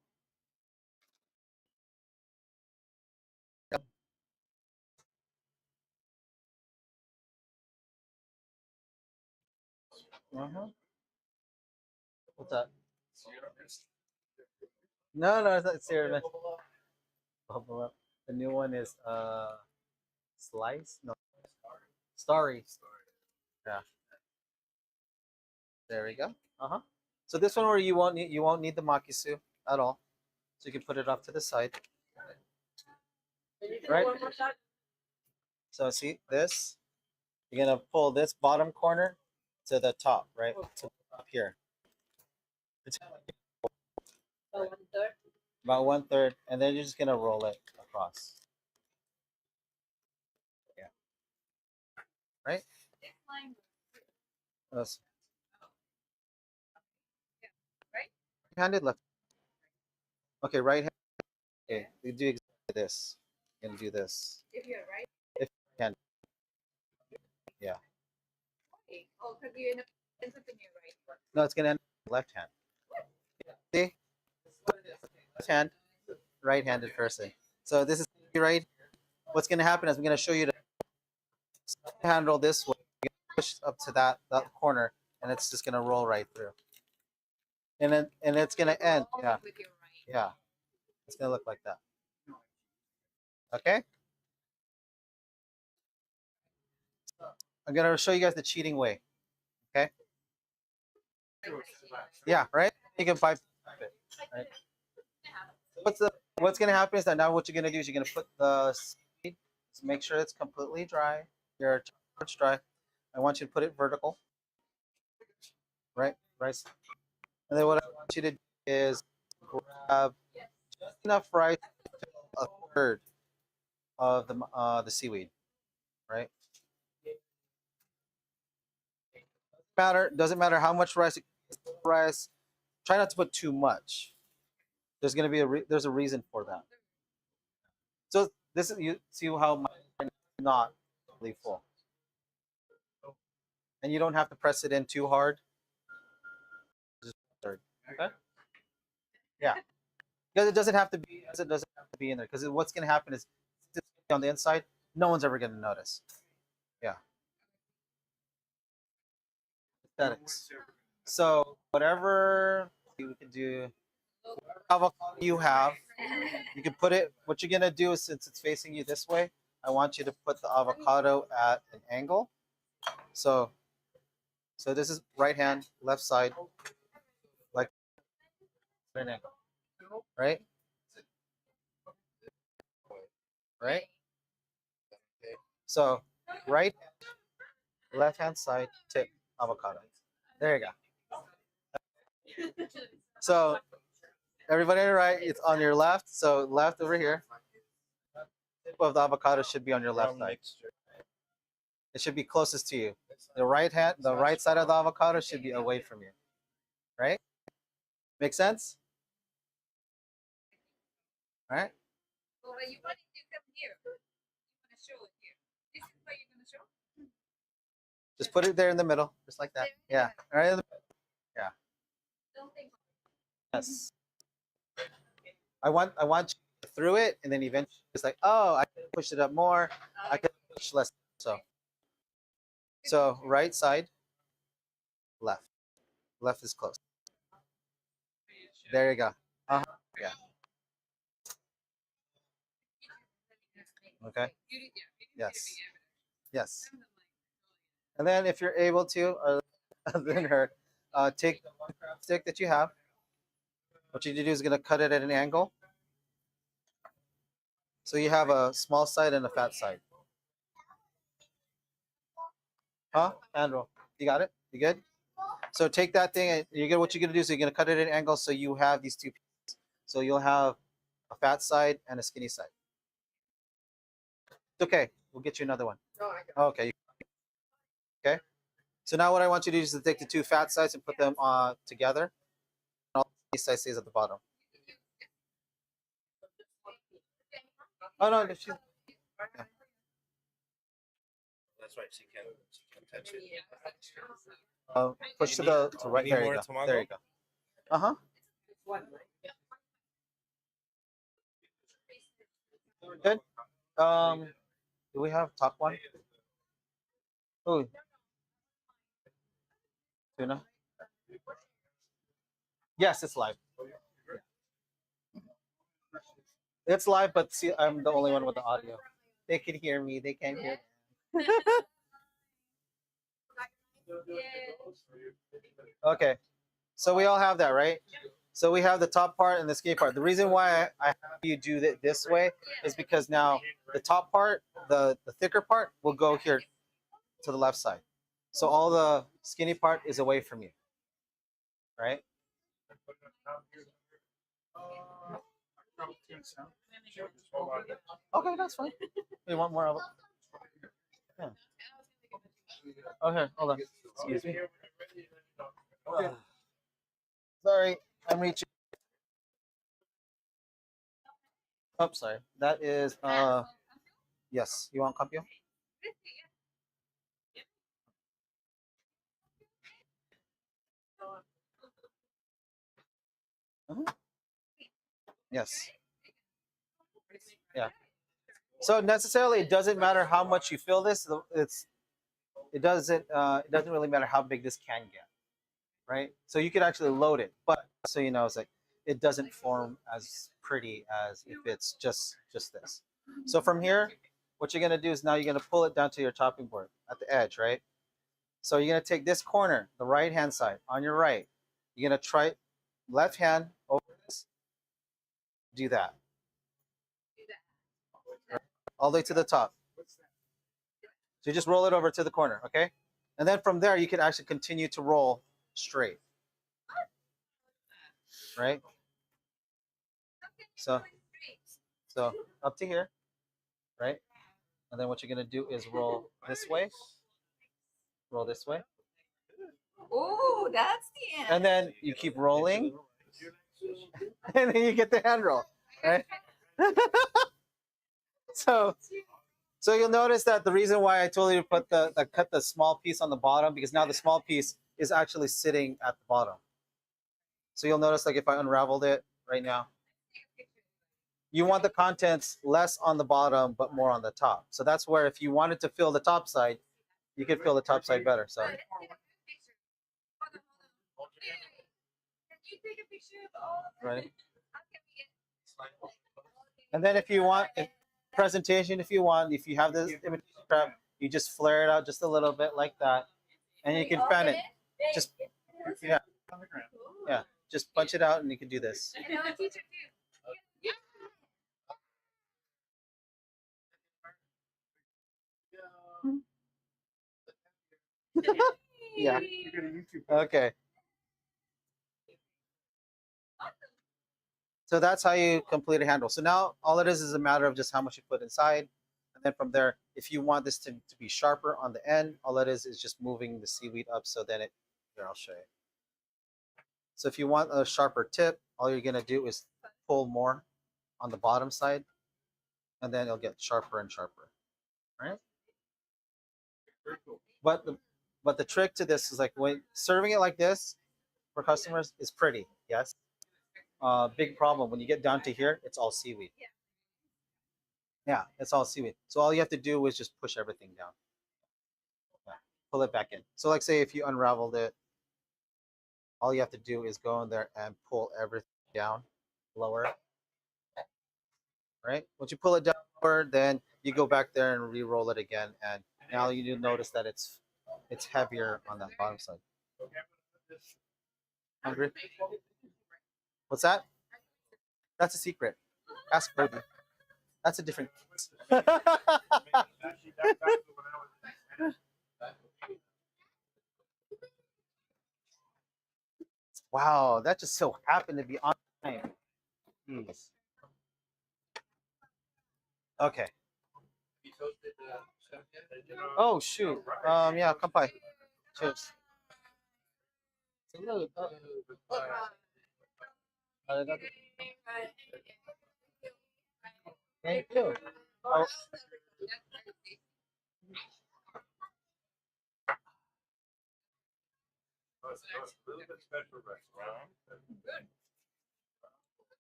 Uh-huh. What's that? No, no, it's not cereal. Bubble up. The new one is slice. No, starry. Yeah. There we go. Uh huh. So this one where you won't need the makisu at all. So you can put it off to the side. Right. So see this. You're gonna pull this bottom corner to the top, right? To up here. It's about 1/3, and then you're just gonna roll it across. Yeah. Right. That's handed left. Okay, right hand. Okay, you do exactly this. You're gonna do this. If you can. Yeah. No, it's gonna end left hand. See? Left hand, right-handed person. So this is right. What's gonna happen is I'm gonna show you to handle this way. Push up to that corner, and it's just gonna roll right through. And it's gonna end. Yeah. Yeah. It's gonna look like that. Okay. I'm gonna show you guys the cheating way. Okay. Yeah. Right. You can pipe it. Right. What's gonna happen is that now what you're gonna do is you're gonna put the seed. Make sure it's completely dry. Your it's dry. I want you to put it vertical. Right. Right. And then what I want you to do is grab just enough rice, a third of the seaweed. Right. Doesn't matter how much rice. Try not to put too much. There's a reason for that. So this is you see how my not really full, and you don't have to press it in too hard. Just third. Okay. Yeah, because it doesn't have to be in there. Because what's gonna happen is on the inside, no one's ever gonna notice. Yeah. Aesthetics. So whatever we can do, avocado you have, you can put it. What you're gonna do is, since it's facing you this way, I want you to put the avocado at an angle. So this is right hand, left side, like an angle, right? Right. So right, left hand side, tip, avocado. There you go. So everybody on your right, it's on your left. So left over here. Tip of the avocado should be on your left side. It should be closest to you. The right side of the avocado should be away from you. Right? Make sense? All right? Just put it there in the middle, just like that. Yeah. All right. Yeah. Yes. I want you through it, and then eventually it's like, oh, I can push it up more. I can push less. So right side, left. Left is close. There you go. Uh-huh. Yeah. Okay. Yes. Yes. And then if you're able to, then her, take the one crab stick that you have. What you need to do is gonna cut it at an angle. So you have a small side and a fat side. Huh? Hand roll. You got it? You good? So take that thing and you get what you're gonna do is you're gonna cut it at an angle so you have these two pieces. So you'll have a fat side and a skinny side. It's okay. We'll get you another one. Okay. Okay. So now what I want you to do is to take the two fat sides and put them together. And all the side stays at the bottom. Oh no, she's, yeah. That's right. She can touch it. Push to the to right. Any There you more go. tomato? There you go. Uh huh. Good. Do we have top one? Oh, tuna. Yes, it's live. It's live, but see, I'm the only one with the audio. They can hear me. They can't hear. Okay, so we all have that, right? So we have the top part and the skinny part. The reason why I have you do it this way is because now the top part, the thicker part, will go here to the left side. So all the skinny part is away from you, right? Okay, that's fine. You want more of it? Yeah. Okay, hold on. Excuse me. Sorry, I'm reaching. Oh, sorry. That is yes. You want Campio? Mhm. Yes. Yeah. So necessarily, it doesn't matter how much you fill this. It doesn't really matter how big this can get, right? So you could actually load it, but so you know, it's like it doesn't form as pretty as if it's just this. So from here, what you're gonna do is now you're gonna pull it down to your chopping board at the edge, right? So you're gonna take this corner, the right hand side on your right. You're gonna try left hand over this, do that all the way to the top. So you just roll it over to the corner, okay? And then from there, you can actually continue to roll straight, right? So, so up to here, right? And then what you're gonna do is roll this way, Oh, that's the end. and then you keep rolling, and then you get the hand roll, right? so, so you'll notice that the reason why I told you to put cut the small piece on the bottom because now the small piece is actually sitting at the bottom. So you'll notice like if I unraveled it right now, you want the contents less on the bottom but more on the top. So that's where if you wanted to fill the top side, you could fill the top side better. So right. And then if you want presentation, if you have this imitation crab, you just flare it out just a little bit like that, and you can fan it. Just yeah, yeah. Just punch it out, and you can do this. Yeah. Okay. So that's how you complete a handle. So now all it is a matter of just how much you put inside. And then from there, if you want this to be sharper on the end, all it is just moving the seaweed up so then here, I'll show you. So if you want a sharper tip, all you're gonna do is pull more on the bottom side and then it'll get sharper and sharper. right? But the trick to this is like when serving it like this for customers is pretty, yes. Big problem when you get down to here, it's all seaweed. Yeah, it's all seaweed. So all you have to do is just push everything down. Yeah, pull it back in. So like say if you unraveled it, all you have to do is go in there and pull everything down lower, right? Once you pull it down lower, then you go back there and re-roll it again, and now you do notice that it's heavier on that bottom side. Hungry? What's that? That's a secret. Ask Brody. That's a different. Wow, that just so happened to be on time. Jeez. Okay. Oh shoot. Yeah, come by. Cheers. Salud. Arigato. Thank you. Oh,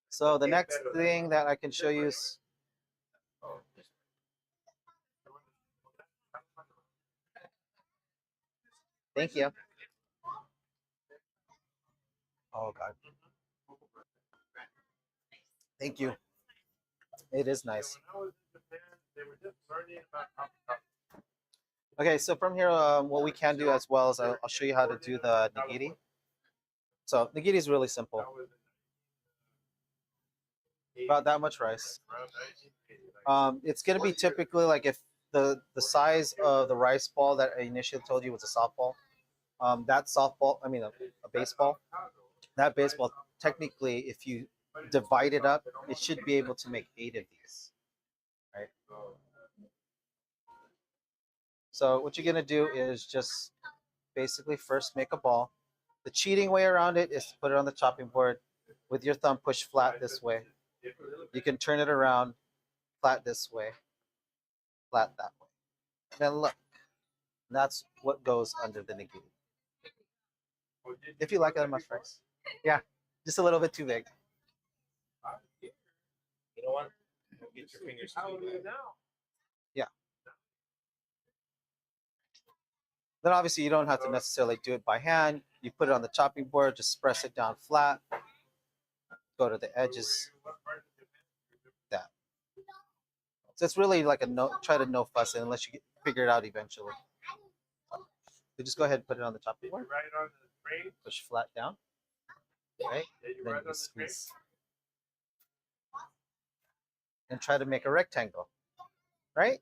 so the next thing that I can show you is thank you. Oh God. Thank you. It is nice. Okay, so from here, what we can do as well is I'll show you how to do the nigiri. So nigiri is really simple. About that much rice. It's gonna be typically like if the size of the rice ball that I initially told you was a softball. That softball, I mean a baseball. That baseball, technically, if you divide it up, it should be able to make 8 of these, right? So what you're gonna do is just basically first make a ball. The cheating way around it is to put it on the chopping board with your thumb push flat this way. You can turn it around flat this way, flat that way. Then look, that's what goes under the nigiri. If you like that much rice. Yeah, just a little bit too big. You know what? Get your fingers to do that. Yeah. Then obviously you don't have to necessarily do it by hand. You put it on the chopping board, just press it down flat, go to the edges, that. So it's really like a no, try to no fuss it unless you figure it out eventually. So just go ahead and put it on the chopping board, push flat down, right? Then you squeeze and try to make a rectangle, right?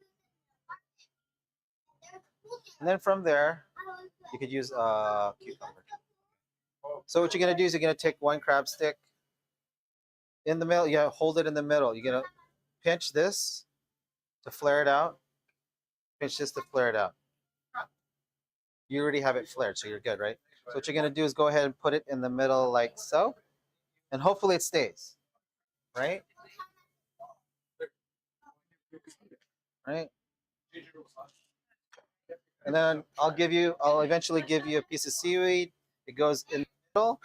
And then from there, you could use a cucumber. So what you're gonna do is you're gonna take one crab stick in the middle. Yeah, hold it in the middle. You're gonna pinch this to flare it out. Pinch this to flare it out. You already have it flared, so you're good, right? So what you're gonna do is go ahead and put it in the middle like so, and hopefully it stays, right? Right? And then I'll eventually give you a piece of seaweed. It goes in the middle,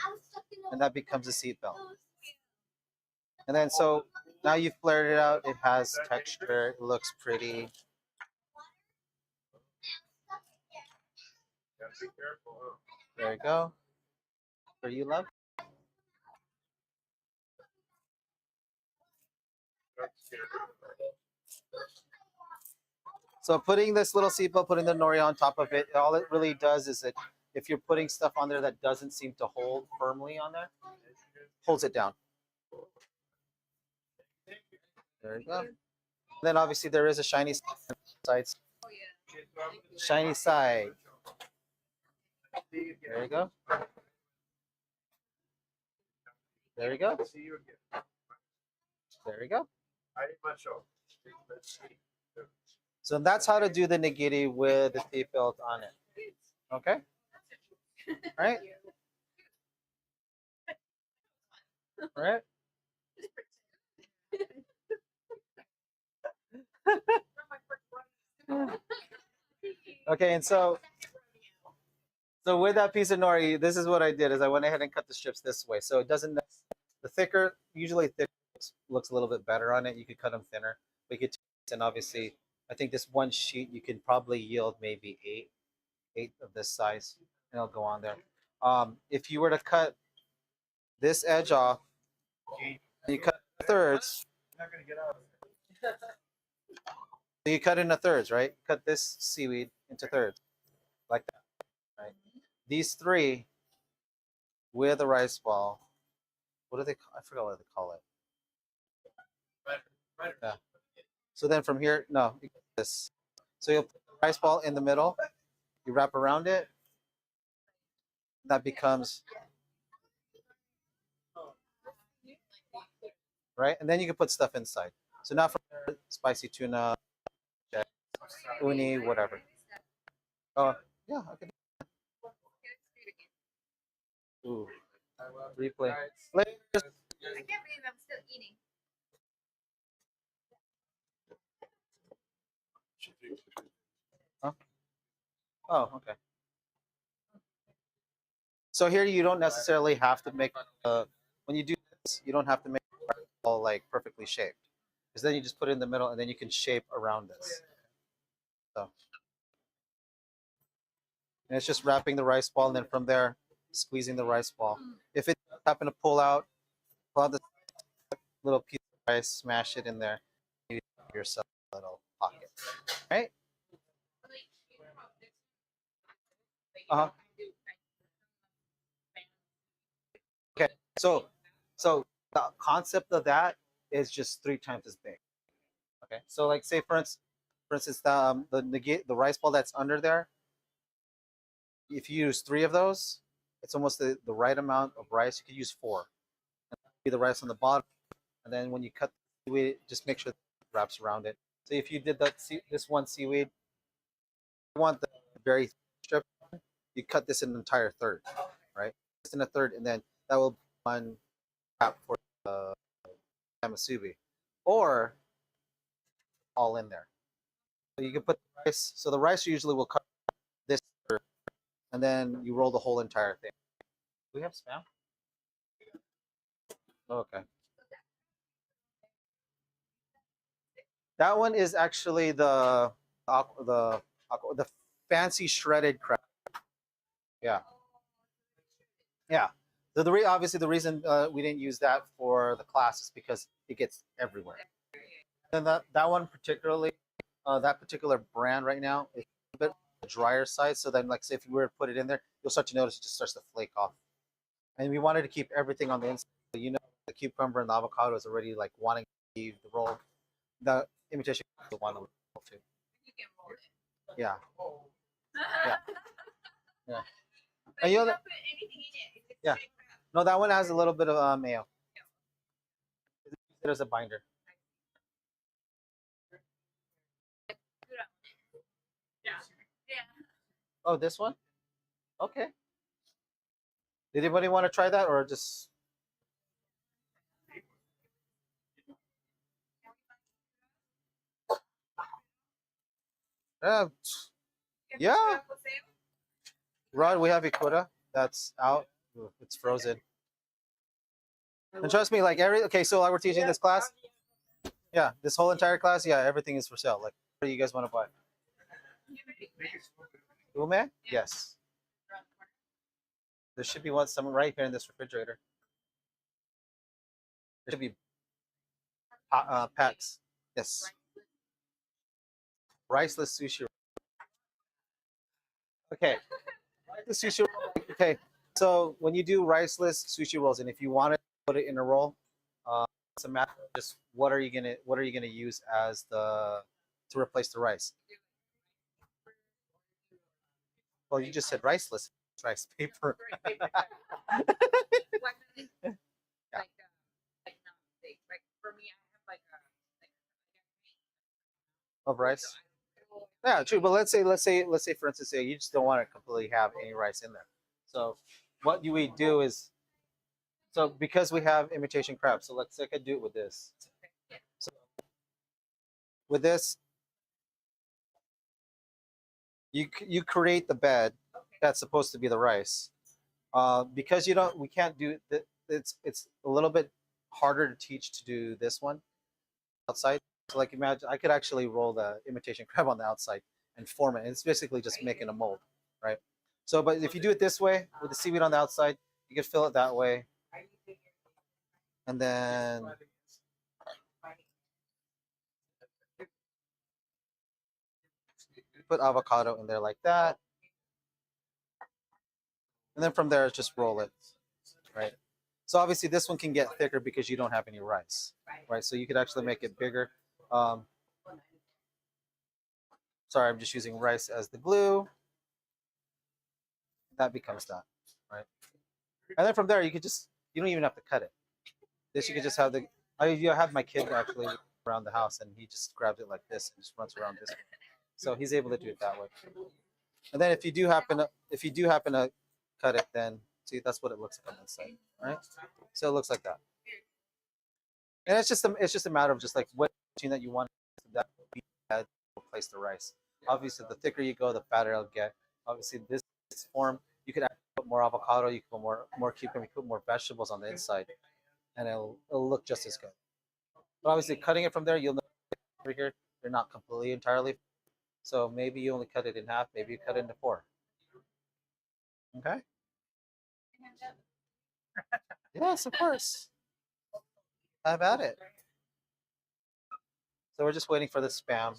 and that becomes a seat belt. And then so now you've flared it out. It has texture. It looks pretty. There you go. For you, love. So putting this little seatbelt, putting the nori on top of it, all it really does is that if you're putting stuff on there that doesn't seem to hold firmly on there, holds it down. There you go. Then obviously there is a shiny side. Shiny side. There you go. There you go. There you go. So that's how to do the nigiri with the seat belt on it. Okay? Right? Right? Okay, and so with that piece of nori, this is what I did: is I went ahead and cut the strips this way, so it doesn't. The thicker, usually thick looks a little bit better on it. You could cut them thinner, but you could, and obviously, I think this one sheet you can probably yield maybe eight of this size, and it'll go on there. If you were to cut this edge off, you cut thirds. So you cut into thirds, right? Cut this seaweed into thirds, like that, right? These three with a rice ball. What do they? I forgot what they call it. Yeah. So then from here, no, this. So you'll put the rice ball in the middle. You wrap around it. That becomes right, and then you can put stuff inside. So now from there, spicy tuna, uni, whatever. Oh, yeah, I can. Ooh, replay. Layers. I can't believe I'm still eating. Huh? Oh, okay. So here you don't necessarily have to make when you do this, you don't have to make it all like perfectly shaped. Because then you just put it in the middle and then you can shape around this. So and it's just wrapping the rice ball and then from there squeezing the rice ball. If it happen to pull out the little piece of rice, smash it in there, you have yourself a little pocket. Right? Uh-huh. Okay. So the concept of that is just three times as big. Okay. So like say for instance the rice ball that's under there, if you use three of those, it's almost the right amount of rice. You could use four. And be the rice on the bottom, and then when you cut the seaweed, just make sure it wraps around it. So if you did this one seaweed, you want the very strip, you cut this in an entire third, right? Just in a third, and then that will be one wrap for the tamasubi, or all in there. So you can put the rice. So the rice usually will cut this third, and then you roll the whole entire thing. Do we have spam? Oh, okay. That one is actually the fancy shredded crab. Yeah, yeah. Obviously the reason we didn't use that for the class is because it gets everywhere. And that one particularly, that particular brand right now is a bit on the drier side. So then, like, say if you were to put it in there, you'll start to notice it just starts to flake off. And we wanted to keep everything on the inside. So, the cucumber and the avocado is already like wanting to leave the roll. The imitation is the one that we roll too. You can roll it. Yeah, yeah, yeah. But And you you know, don't put anything in it. It's yeah. straight crab. No, that one has a little bit of mayo. There's a binder. Yeah. Yeah. Oh, this one? Okay. Did anybody want to try that or just? Uh, yeah. Rod, we have Ikuda that's out. Ooh, it's frozen. And trust me, like okay, so like we're teaching this class. Yeah, this whole entire class, yeah, everything is for sale. Like, what do you guys want to buy? Ume? Yes. There should be some right here in this refrigerator. There should be packs. Yes. Riceless sushi. Okay. The sushi roll. Okay. So when you do riceless sushi rolls, and if you want to put it in a roll, it's a matter of just what are you gonna use as the to replace the rice. Well, you just said riceless. It's rice paper. What does it like? Like not big. Like for me, I have like a Of rice. Yeah, true. But let's say for instance, say you just don't want to completely have any rice in there. So what you would do is so because we have imitation crab. So let's say I could do it with this. So with this, You create the bed that's supposed to be the rice. Because we can't do it's a little bit harder to teach to do this one outside. So like imagine I could actually roll the imitation crab on the outside and form it. It's basically just making a mold, right? So, but if you do it this way with the seaweed on the outside, you can fill it that way, and then put avocado in there like that, and then from there just roll it, right? So obviously this one can get thicker because you don't have any rice, right? So you could actually make it bigger. Um, sorry, I'm just using rice as the glue. That becomes that, right? And then from there you don't even have to cut it. This you could just have you have my kid actually around the house and he just grabs it like this and just runs around this way. So he's able to do it that way. And then if you do happen to cut it, then see that's what it looks like on the side, right? So it looks like that. And it's just a matter of just like what protein that you want that will place the rice. Obviously, the thicker you go, the fatter it'll get. Obviously, this form you could put more avocado, you could put more cucumber, you could put more vegetables on the inside, and it'll look just as good. But obviously, cutting it from there, you'll know over here they're not completely entirely. So maybe you only cut it in half, maybe you cut it into four. Okay. Yes, of course. How about it? So we're just waiting for the spam.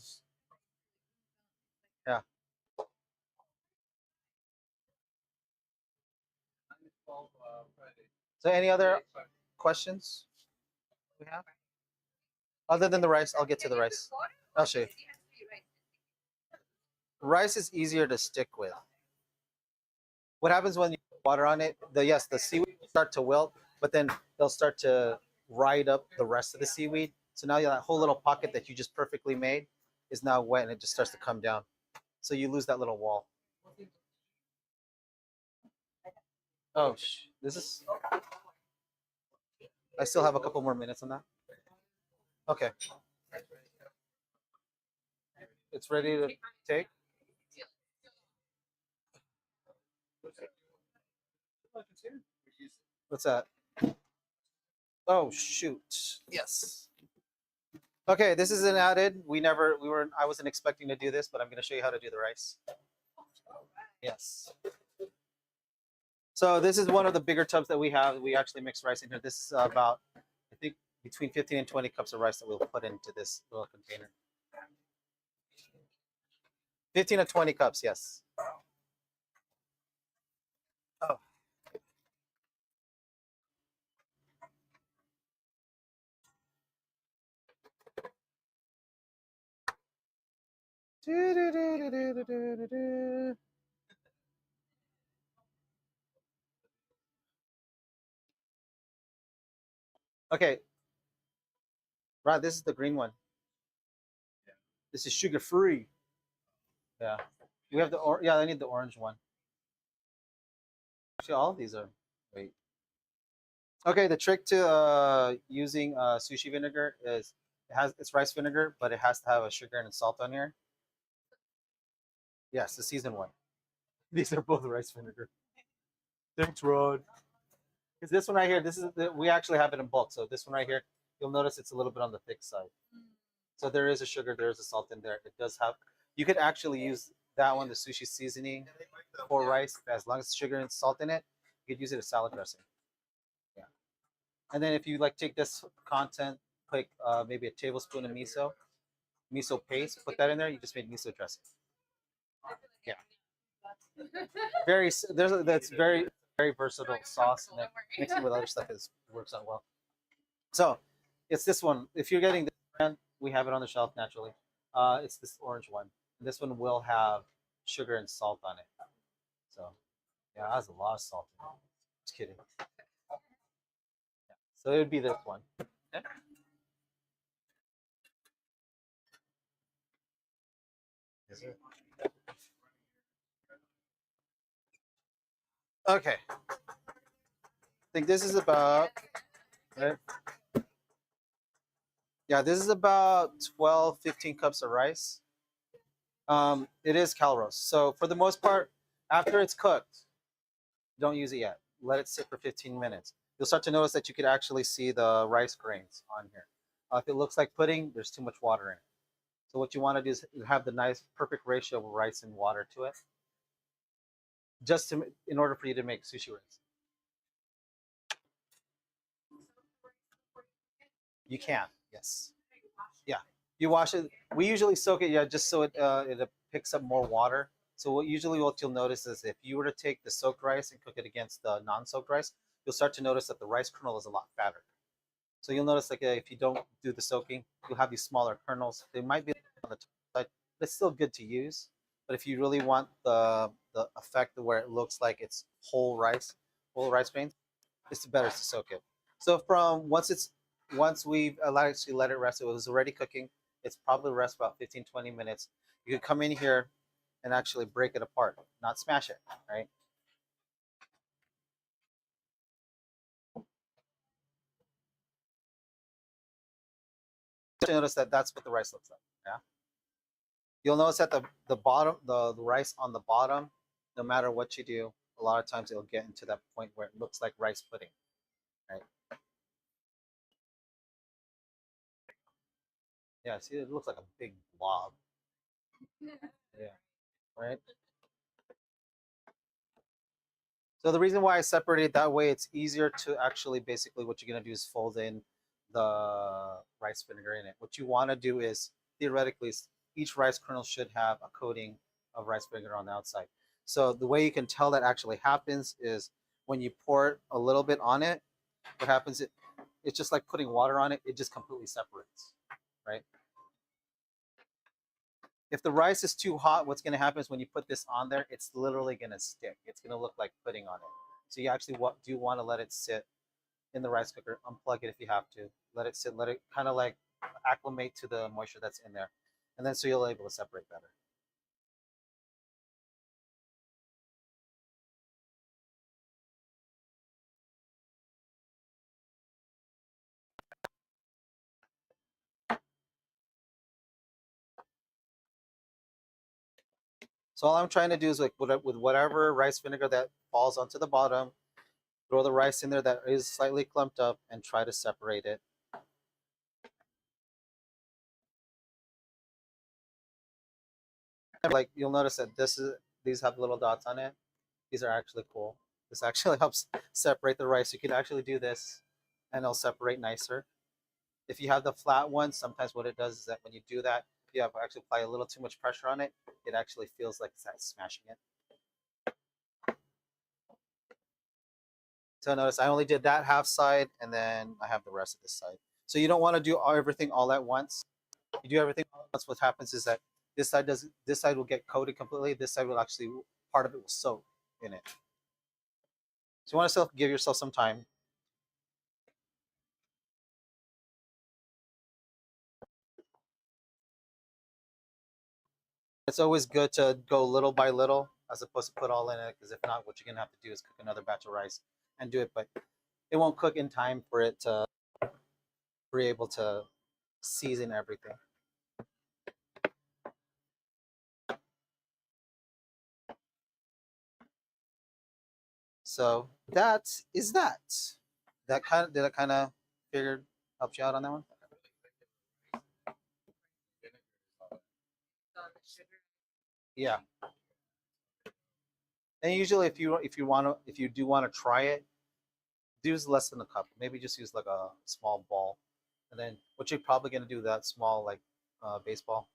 Yeah. So any other questions we have? Other than the rice, I'll get to the rice. I'll show you. Rice is easier to stick with. What happens when you put water on it? The seaweed will start to wilt, but then they'll start to ride up the rest of the seaweed. So now that whole little pocket that you just perfectly made is now wet and it just starts to come down. So you lose that little wall. Oh, this is. I still have a couple more minutes on that. Okay, it's ready to take. What's that? Oh shoot! Yes. Okay, this is an added. I wasn't expecting to do this, but I'm going to show you how to do the rice. Yes. So this is one of the bigger tubs that we have. We actually mix rice in here. This is about, I think, between 15 and 20 cups of rice that we'll put into this little container. 15 to 20 cups, yes. Oh. Okay, right. This is the green one. This is sugar free. Yeah, we have yeah. I need the orange one. Actually, all of these are. Wait. Okay, the trick to using sushi vinegar is it's rice vinegar, but it has to have a sugar and salt on here. Yes, the seasoned one. These are both rice vinegar. Thanks, Rod. Because this one right here, we actually have it in bulk. So this one right here, you'll notice it's a little bit on the thick side. So there is a sugar, there is a salt in there. It does have. You could actually use that one, the sushi seasoning, for rice, as long as it's sugar and salt in it. You could use it as salad dressing. Yeah. And then if you like take this content, put maybe a tablespoon of miso paste, put that in there. You just made miso dressing. Yeah. That's very versatile sauce, and then mixing with other stuff works out well. So it's this one. If you're getting this brand, we have it on the shelf naturally. It's this orange one. This one will have sugar and salt on it. So yeah, it has a lot of salt in it. Just kidding. Yeah. So it would be this one. Okay. Yes, sir. Okay. I think this is about right? Yeah, this is about 12, 15 cups of rice. It is cal roast. So for the most part, after it's cooked, don't use it yet. Let it sit for 15 minutes. You'll start to notice that you could actually see the rice grains on here. If it looks like pudding, there's too much water in it. So what you want to do is have the nice, perfect ratio of rice and water to it, just to in order for you to make sushi rice. You can, yes, yeah. You wash it. We usually soak it, yeah, just so it picks up more water. So what you'll notice is if you were to take the soaked rice and cook it against the non-soaked rice, you'll start to notice that the rice kernel is a lot fatter. So you'll notice like if you don't do the soaking, you'll have these smaller kernels. They might be on the top side, but it's still good to use. But if you really want the effect where it looks like it's whole rice grains, it's better to soak it. So from once we've actually let it rest, it was already cooking. It's probably rest about 15, 20 minutes. You could come in here and actually break it apart, not smash it, right? Notice that that's what the rice looks like. Yeah. You'll notice that the bottom, the rice on the bottom, no matter what you do, a lot of times it'll get into that point where it looks like rice pudding, right? Yeah, see, it looks like a big blob. Yeah, right. So the reason why I separated it that way, it's easier to actually basically what you're gonna do is fold in the rice vinegar in it. What you want to do is theoretically each rice kernel should have a coating of rice vinegar on the outside. So the way you can tell that actually happens is when you pour a little bit on it, what happens it's just like putting water on it, it just completely separates, right? If the rice is too hot, what's going to happen is when you put this on there, it's literally going to stick. It's going to look like pudding on it. So you actually do want to let it sit in the rice cooker. Unplug it if you have to. Let it sit. Let it kind of like acclimate to the moisture that's in there, and then so you'll be able to separate better. So all I'm trying to do is like with whatever rice vinegar that falls onto the bottom, throw the rice in there that is slightly clumped up, and try to separate it. Like you'll notice that these have little dots on it. These are actually cool. This actually helps separate the rice. You can actually do this and it'll separate nicer. If you have the flat one, sometimes what it does is that when you do that, if you have actually apply a little too much pressure on it, it actually feels like it's smashing it. So notice I only did that half side and then I have the rest of this side. So you don't want to do everything all at once. You do everything all at once, what happens is that this side will get coated completely. This side will actually part of it will soak in it. So you want to give yourself some time. It's always good to go little by little as opposed to put all in it because if not, what you're gonna have to do is cook another batch of rice and do it, but it won't cook in time for it to be able to season everything. So that is that. That kind of did I kind of figured help you out on that one? Yeah. And usually if you do want to try it, use less than a cup. Maybe just use like a small ball. And then what you're probably gonna do that small like baseball,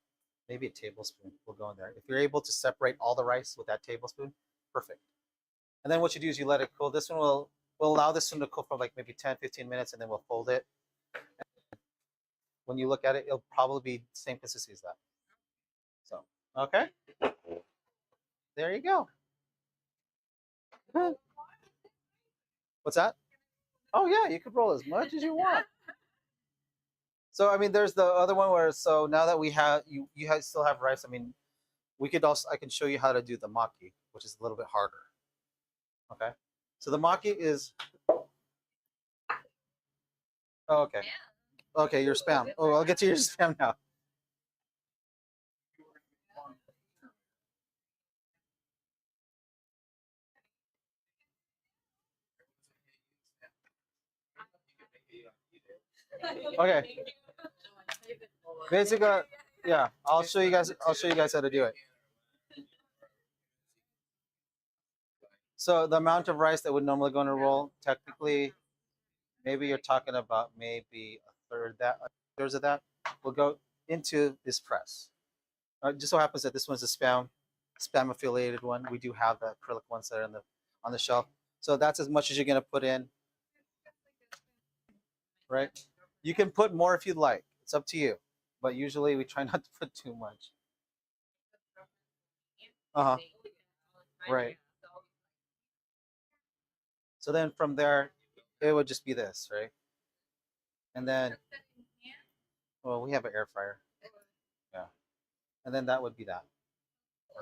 maybe a tablespoon will go in there. If you're able to separate all the rice with that tablespoon, perfect. And then what you do is you let it cool. This one will allow this one to cook for like maybe 10, 15 minutes and then we'll fold it. When you look at it, it'll probably be the same consistency as that. So, okay, there you go. What's that? Oh yeah, you could roll as much as you want. So I mean, there's the other one where so now that we have you guys still have rice. I mean, we could also I can show you how to do the maki, which is a little bit harder. Okay, so the maki is oh, okay. Okay, your spam. Oh, I'll get to your spam now. Okay. Basically, yeah. I'll show you guys. I'll show you guys how to do it. So the amount of rice that would normally go in a roll, technically, maybe you're talking about maybe a third that, thirds of that will go into this press. It just so happens that this one's a spam affiliated one. We do have the acrylic ones that are on the shelf. So that's as much as you're gonna put in, right? You can put more if you'd like. It's up to you. But usually we try not to put too much. Uh huh. Right. So then from there, it would just be this, right? And then, well, we have an air fryer. Yeah. And then that would be that,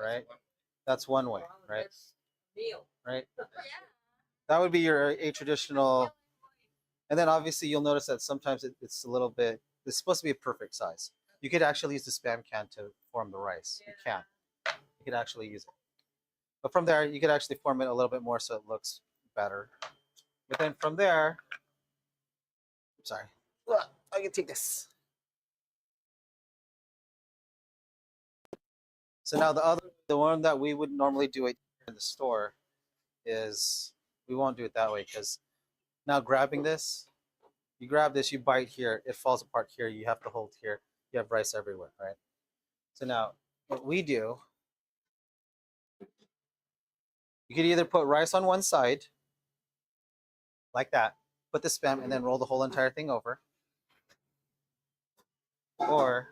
right? That's one way, right? Right. That would be your a traditional. And then obviously you'll notice that sometimes it's a little bit. It's supposed to be a perfect size. You could actually use the spam can to form the rice. You can. You could actually use it. But from there, you could actually form it a little bit more so it looks better. But then from there, I'm sorry, I can take this. So now the one that we would normally do it in the store is we won't do it that way because now grabbing this, you grab this, you bite here, it falls apart here, you have to hold here, you have rice everywhere, right? So now what we do, you could either put rice on one side like that, put the spam, and then roll the whole entire thing over, or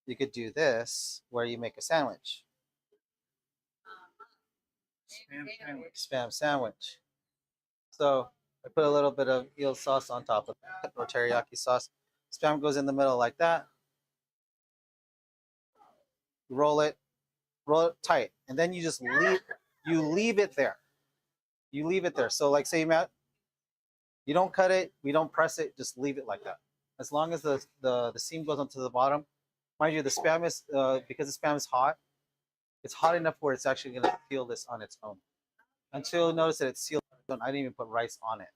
you could do this where you make a sandwich. Spam sandwich. So I put a little bit of eel sauce on top of that, or teriyaki sauce. Spam goes in the middle like that. Roll it, roll it tight, and then you just leave it there. You leave it there. So like say Matt, you don't cut it, we don't press it, just leave it like that. As long as the seam goes onto the bottom. Mind you, the spam is because the spam is hot, it's hot enough where it's actually gonna peel this on its own. Until you notice that it's sealed, I didn't even put rice on it.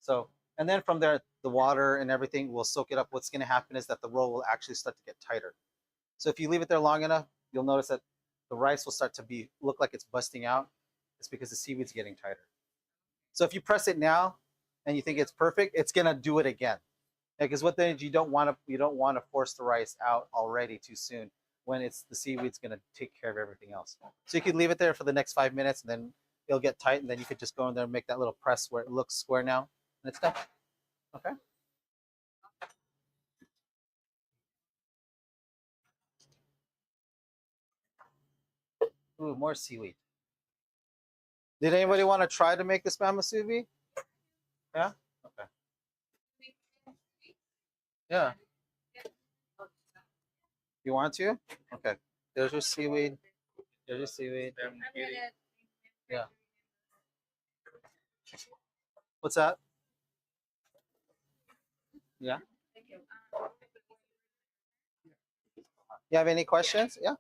So, and then from there, the water and everything will soak it up. What's going to happen is that the roll will actually start to get tighter. So if you leave it there long enough, you'll notice that the rice will start to look like it's busting out. It's because the seaweed's getting tighter. So if you press it now and you think it's perfect, it's going to do it again. Because what then you don't want to force the rice out already too soon when it's the seaweed's going to take care of everything else. So you could leave it there for the next 5 minutes and then it'll get tight and then you could just go in there and make that little press where it looks square now and it's done. Okay. Ooh, more seaweed. Did anybody want to try to make this spam musubi? Yeah. Okay. Yeah. You want to? Okay. There's your seaweed. There's your seaweed. Yeah. What's that? Yeah. You have any questions? Yeah.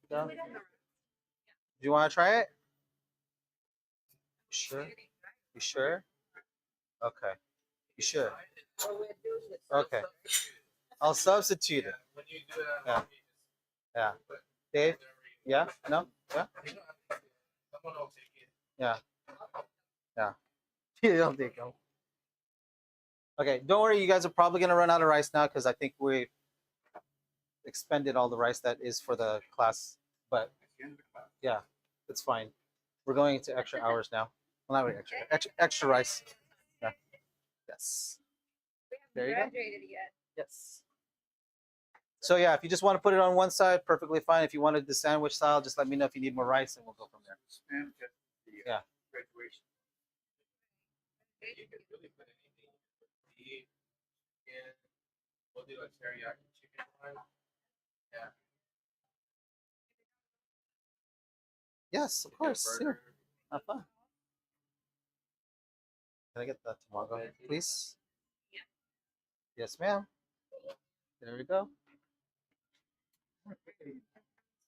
Yeah. Do you want to try it? Sure. You sure? Okay. You sure? Okay. I'll substitute it. Yeah. Yeah. Dave? Yeah? No? Yeah? Yeah. Yeah. You'll take 'em. Okay, don't worry. You guys are probably gonna run out of rice now because I think we expended all the rice that is for the class. But yeah, it's fine. We're going into extra hours now. Well, not really extra rice. Yeah. Yes. There you go. Yes. So yeah, if you just want to put it on one side, perfectly fine. If you wanted the sandwich style, just let me know if you need more rice, and we'll go from there. Yeah. You can really put anything. Beef, chicken, we'll do a teriyaki chicken one. Yeah. Yes, of course. Here. Have fun. Can I get that tomato, please? Yes, ma'am. There we go.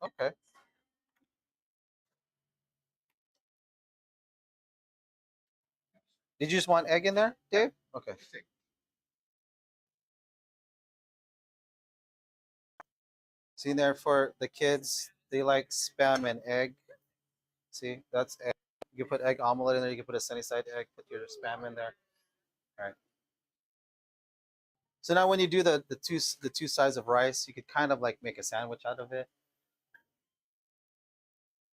Okay. Did you just want egg in there, Dave? Okay. See there for the kids, they like spam and egg. See, that's egg. You can put egg omelet in there. You can put a sunny side egg. Put your spam in there. All right. So now when you do the two sides of rice, you could kind of like make a sandwich out of it.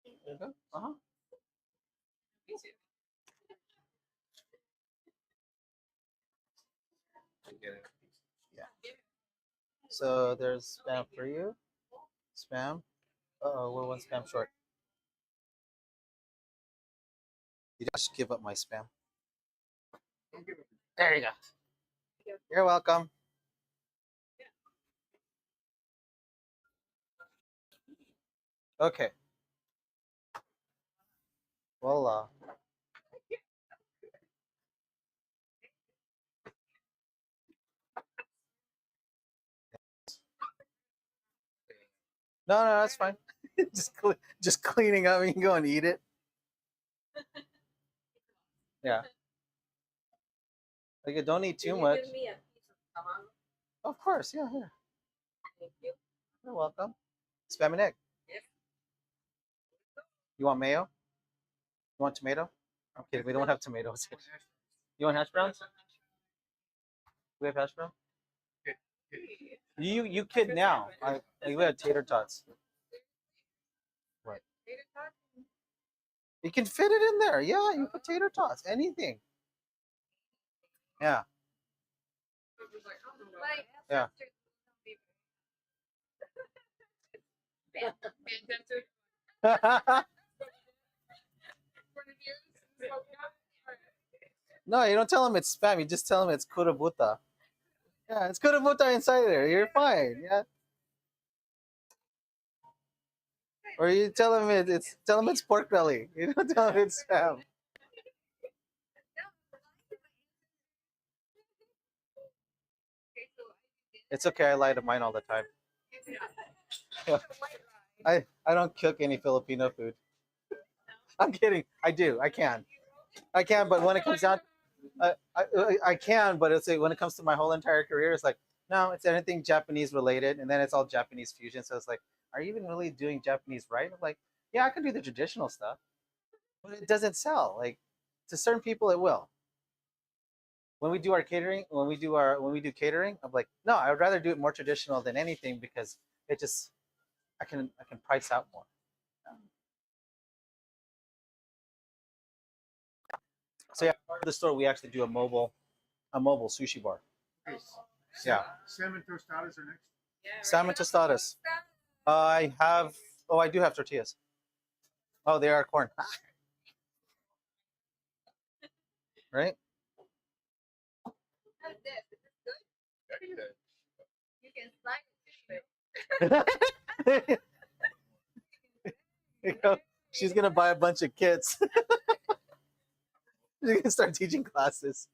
There you go. Uh-huh. Yeah. So there's spam for you. Spam. Uh-oh, we're one spam short. You just give up my spam. There you go. You're welcome. Okay. Voila. No, no, that's fine. Just cleaning up. You can go and eat it. Yeah. Like, don't eat too much. Give me a piece of tamale. Of course. Yeah, here. Thank you. You're welcome. Spam and egg. Yes. You want mayo? You want tomato? I'm kidding. We don't have tomatoes. You want hash browns? We have hash brown. You kid now. We had tater tots. What? Tater tot? You can fit it in there. Yeah, you put tater tots. Anything. Yeah. Like, Yeah. No, you don't tell them it's spam. You just tell them it's kurabuta. Yeah, it's kurabuta inside there. You're fine. Yeah. Or you tell them it's pork belly. You don't tell them it's spam. It's okay. I lie to mine all the time. I don't cook any Filipino food. I'm kidding. I do. I can. I can. But when it comes down, I can. But it's like, when it comes to my whole entire career, it's like no, it's anything Japanese related, and then it's all Japanese fusion. So it's like, are you even really doing Japanese right? I'm like, yeah, I can do the traditional stuff, but it doesn't sell. Like to certain people, it will. When we do our catering, when we do catering, I'm like, no, I would rather do it more traditional than anything because it just I can price out more. So yeah, for the store we actually do a mobile sushi bar. Yeah. Salmon tostadas are next. Salmon tostadas. I have. Oh, I do have tortillas. Oh, they are corn. Right? How's this? Is this good? Very good. You can slide it. You know, she's gonna buy a bunch of kits. She's gonna start teaching classes.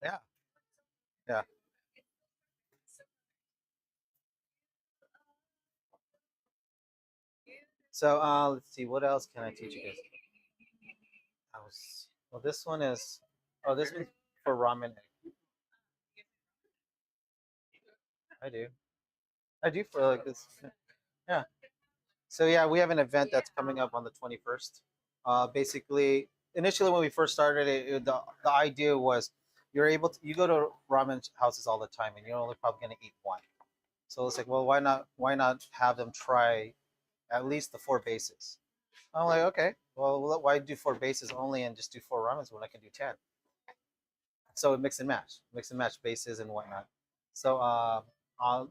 Yeah, yeah. So let's see, what else can I teach you guys? Well, this one is. Oh, this one's for ramen. I do. I do for like this. Yeah. So yeah, we have an event that's coming up on the 21st. Basically, initially when we first started the idea was you go to ramen houses all the time, and you're only probably going to eat one. So it's like, well, why not have them try at least the four bases? I'm like, okay, well, why do four bases only and just do four ramens when I can do 10? So mix and match bases and whatnot. So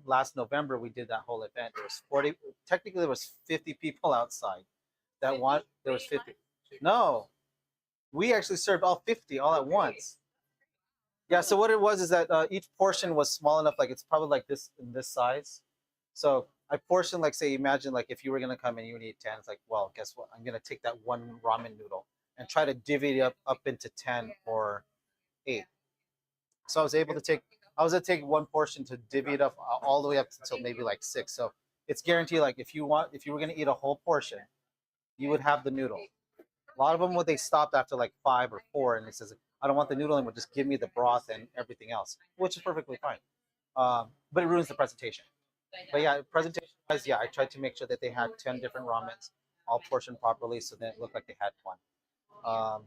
last November we did that whole event. There was 40. Technically, there was 50 people outside. That one there was 50. No, we actually served all 50 all at once. Yeah. So what it was is that each portion was small enough, like it's probably like this in this size. So I portioned, like, say, imagine like if you were gonna come and you need 10, it's like, well, guess what? I'm gonna take that one ramen noodle and try to divvy it up into 10 or 8. So I was able to take one portion to divvy it up all the way up until maybe like 6. So it's guaranteed, like if you were gonna eat a whole portion, you would have the noodle. A lot of them, they stopped after like 5 or 4, and it says, "I don't want the noodle anymore. Just give me the broth and everything else," which is perfectly fine. But it ruins the presentation. But yeah, presentation wise, yeah, I tried to make sure that they had 10 different ramens, all portioned properly, so that it looked like they had one.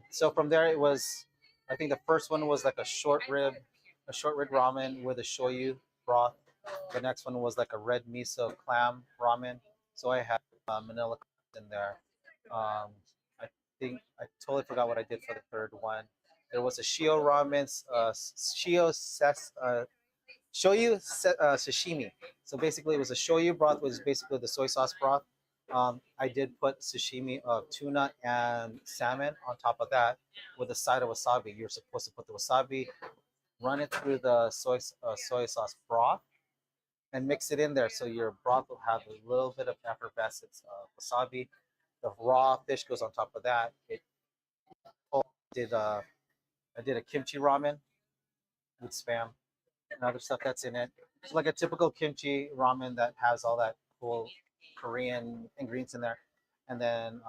So from there, it was, I think the first one was like a short rib ramen with a shoyu broth. The next one was like a red miso clam ramen. So I had manila clams in there. I think I totally forgot what I did for the third one. There was a shio ramen, shio shoyu sashimi. So basically, it was a shoyu broth, which is basically the soy sauce broth. I did put sashimi of tuna and salmon on top of that with a side of wasabi. You're supposed to put the wasabi, run it through the soy sauce broth, and mix it in there. So your broth will have a little bit of effervescence of wasabi. The raw fish goes on top of that. Did uh, I did a kimchi ramen with spam and other stuff that's in it. It's like a typical kimchi ramen that has all that cool Korean ingredients in there. And then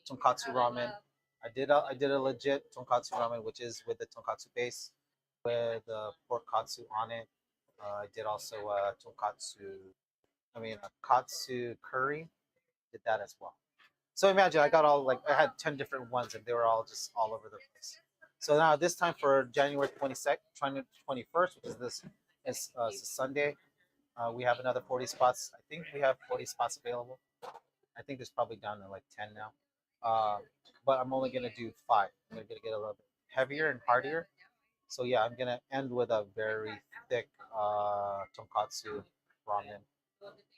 tonkatsu ramen. I did a legit tonkatsu ramen, which is with the tonkatsu base with pork katsu on it. I did also a katsu curry. Did that as well. So imagine I got all like I had 10 different ones and they were all just all over the place. So now this time for January 22nd, 21st, which is this is it's a Sunday, we have another 40 spots. I think we have 40 spots available. I think there's probably down to like 10 now. Uh, but I'm only gonna do 5. I'm gonna get a little bit heavier and heartier. So yeah, I'm gonna end with a very thick tonkatsu ramen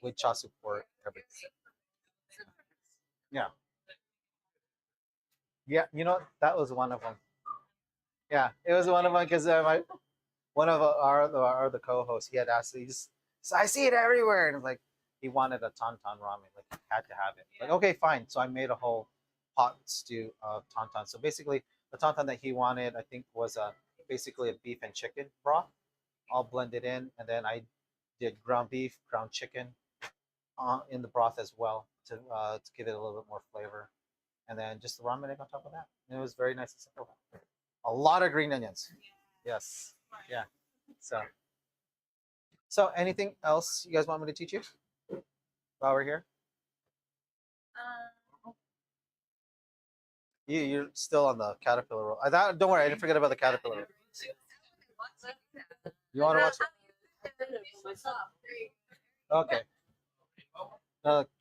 with chasu pork, everything. Yeah, yeah. That was one of them. Yeah, it was one of them because my one of our the co-hosts he had asked he just so I see it everywhere and like he wanted a tauntaun ramen like he had to have it like okay fine so I made a whole pot stew of tauntaun so basically the tauntaun that he wanted I think was basically a beef and chicken broth all blended in and then I did ground beef ground chicken in the broth as well to give it a little bit more flavor and then just the ramen egg on top of that and it was very nice and simple a lot of green onions yes yeah so anything else you guys want me to teach you while we're here? You're still on the caterpillar roll. Don't worry, I didn't forget about the caterpillar roll. You want to watch it? Okay.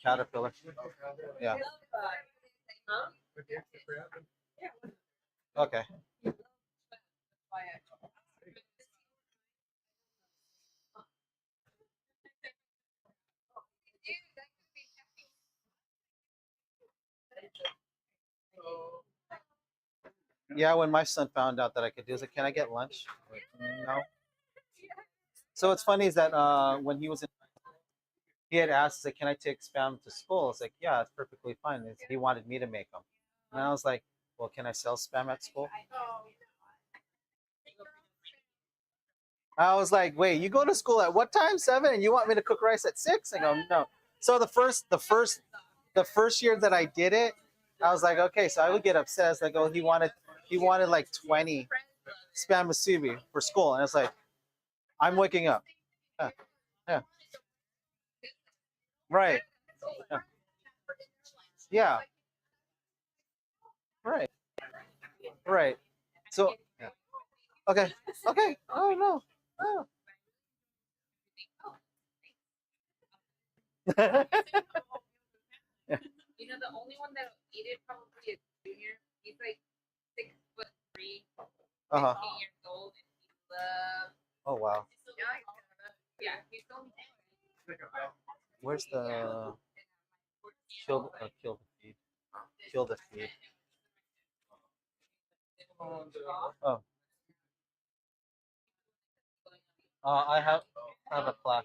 Caterpillar. Yeah. Okay. Yeah, when my son found out that I could do it, I was like, can I get lunch? Like, no. So what's funny is that when he was in, he had asked, like, can I take spam to school? It's like, yeah, it's perfectly fine. He wanted me to make them. And I was like, well, can I sell spam at school? I was like, wait, you go to school at what time? 7, and you want me to cook rice at 6? I go, no. So the first year that I did it, I was like, okay. So I would get upset. I was like, oh, he wanted like 20 spam musubi for school, and it's like, I'm waking up. Yeah, yeah, right. Yeah, yeah, right, right. So, yeah. Okay, okay. Oh no, oh. Yeah. The only one that eat it probably is Junior. He's like 6'3", Uh-huh. 15 years old, and he loves. Oh wow. Yeah, he's only. Where's the kill the feed? Kill the feed. Oh, I have a class.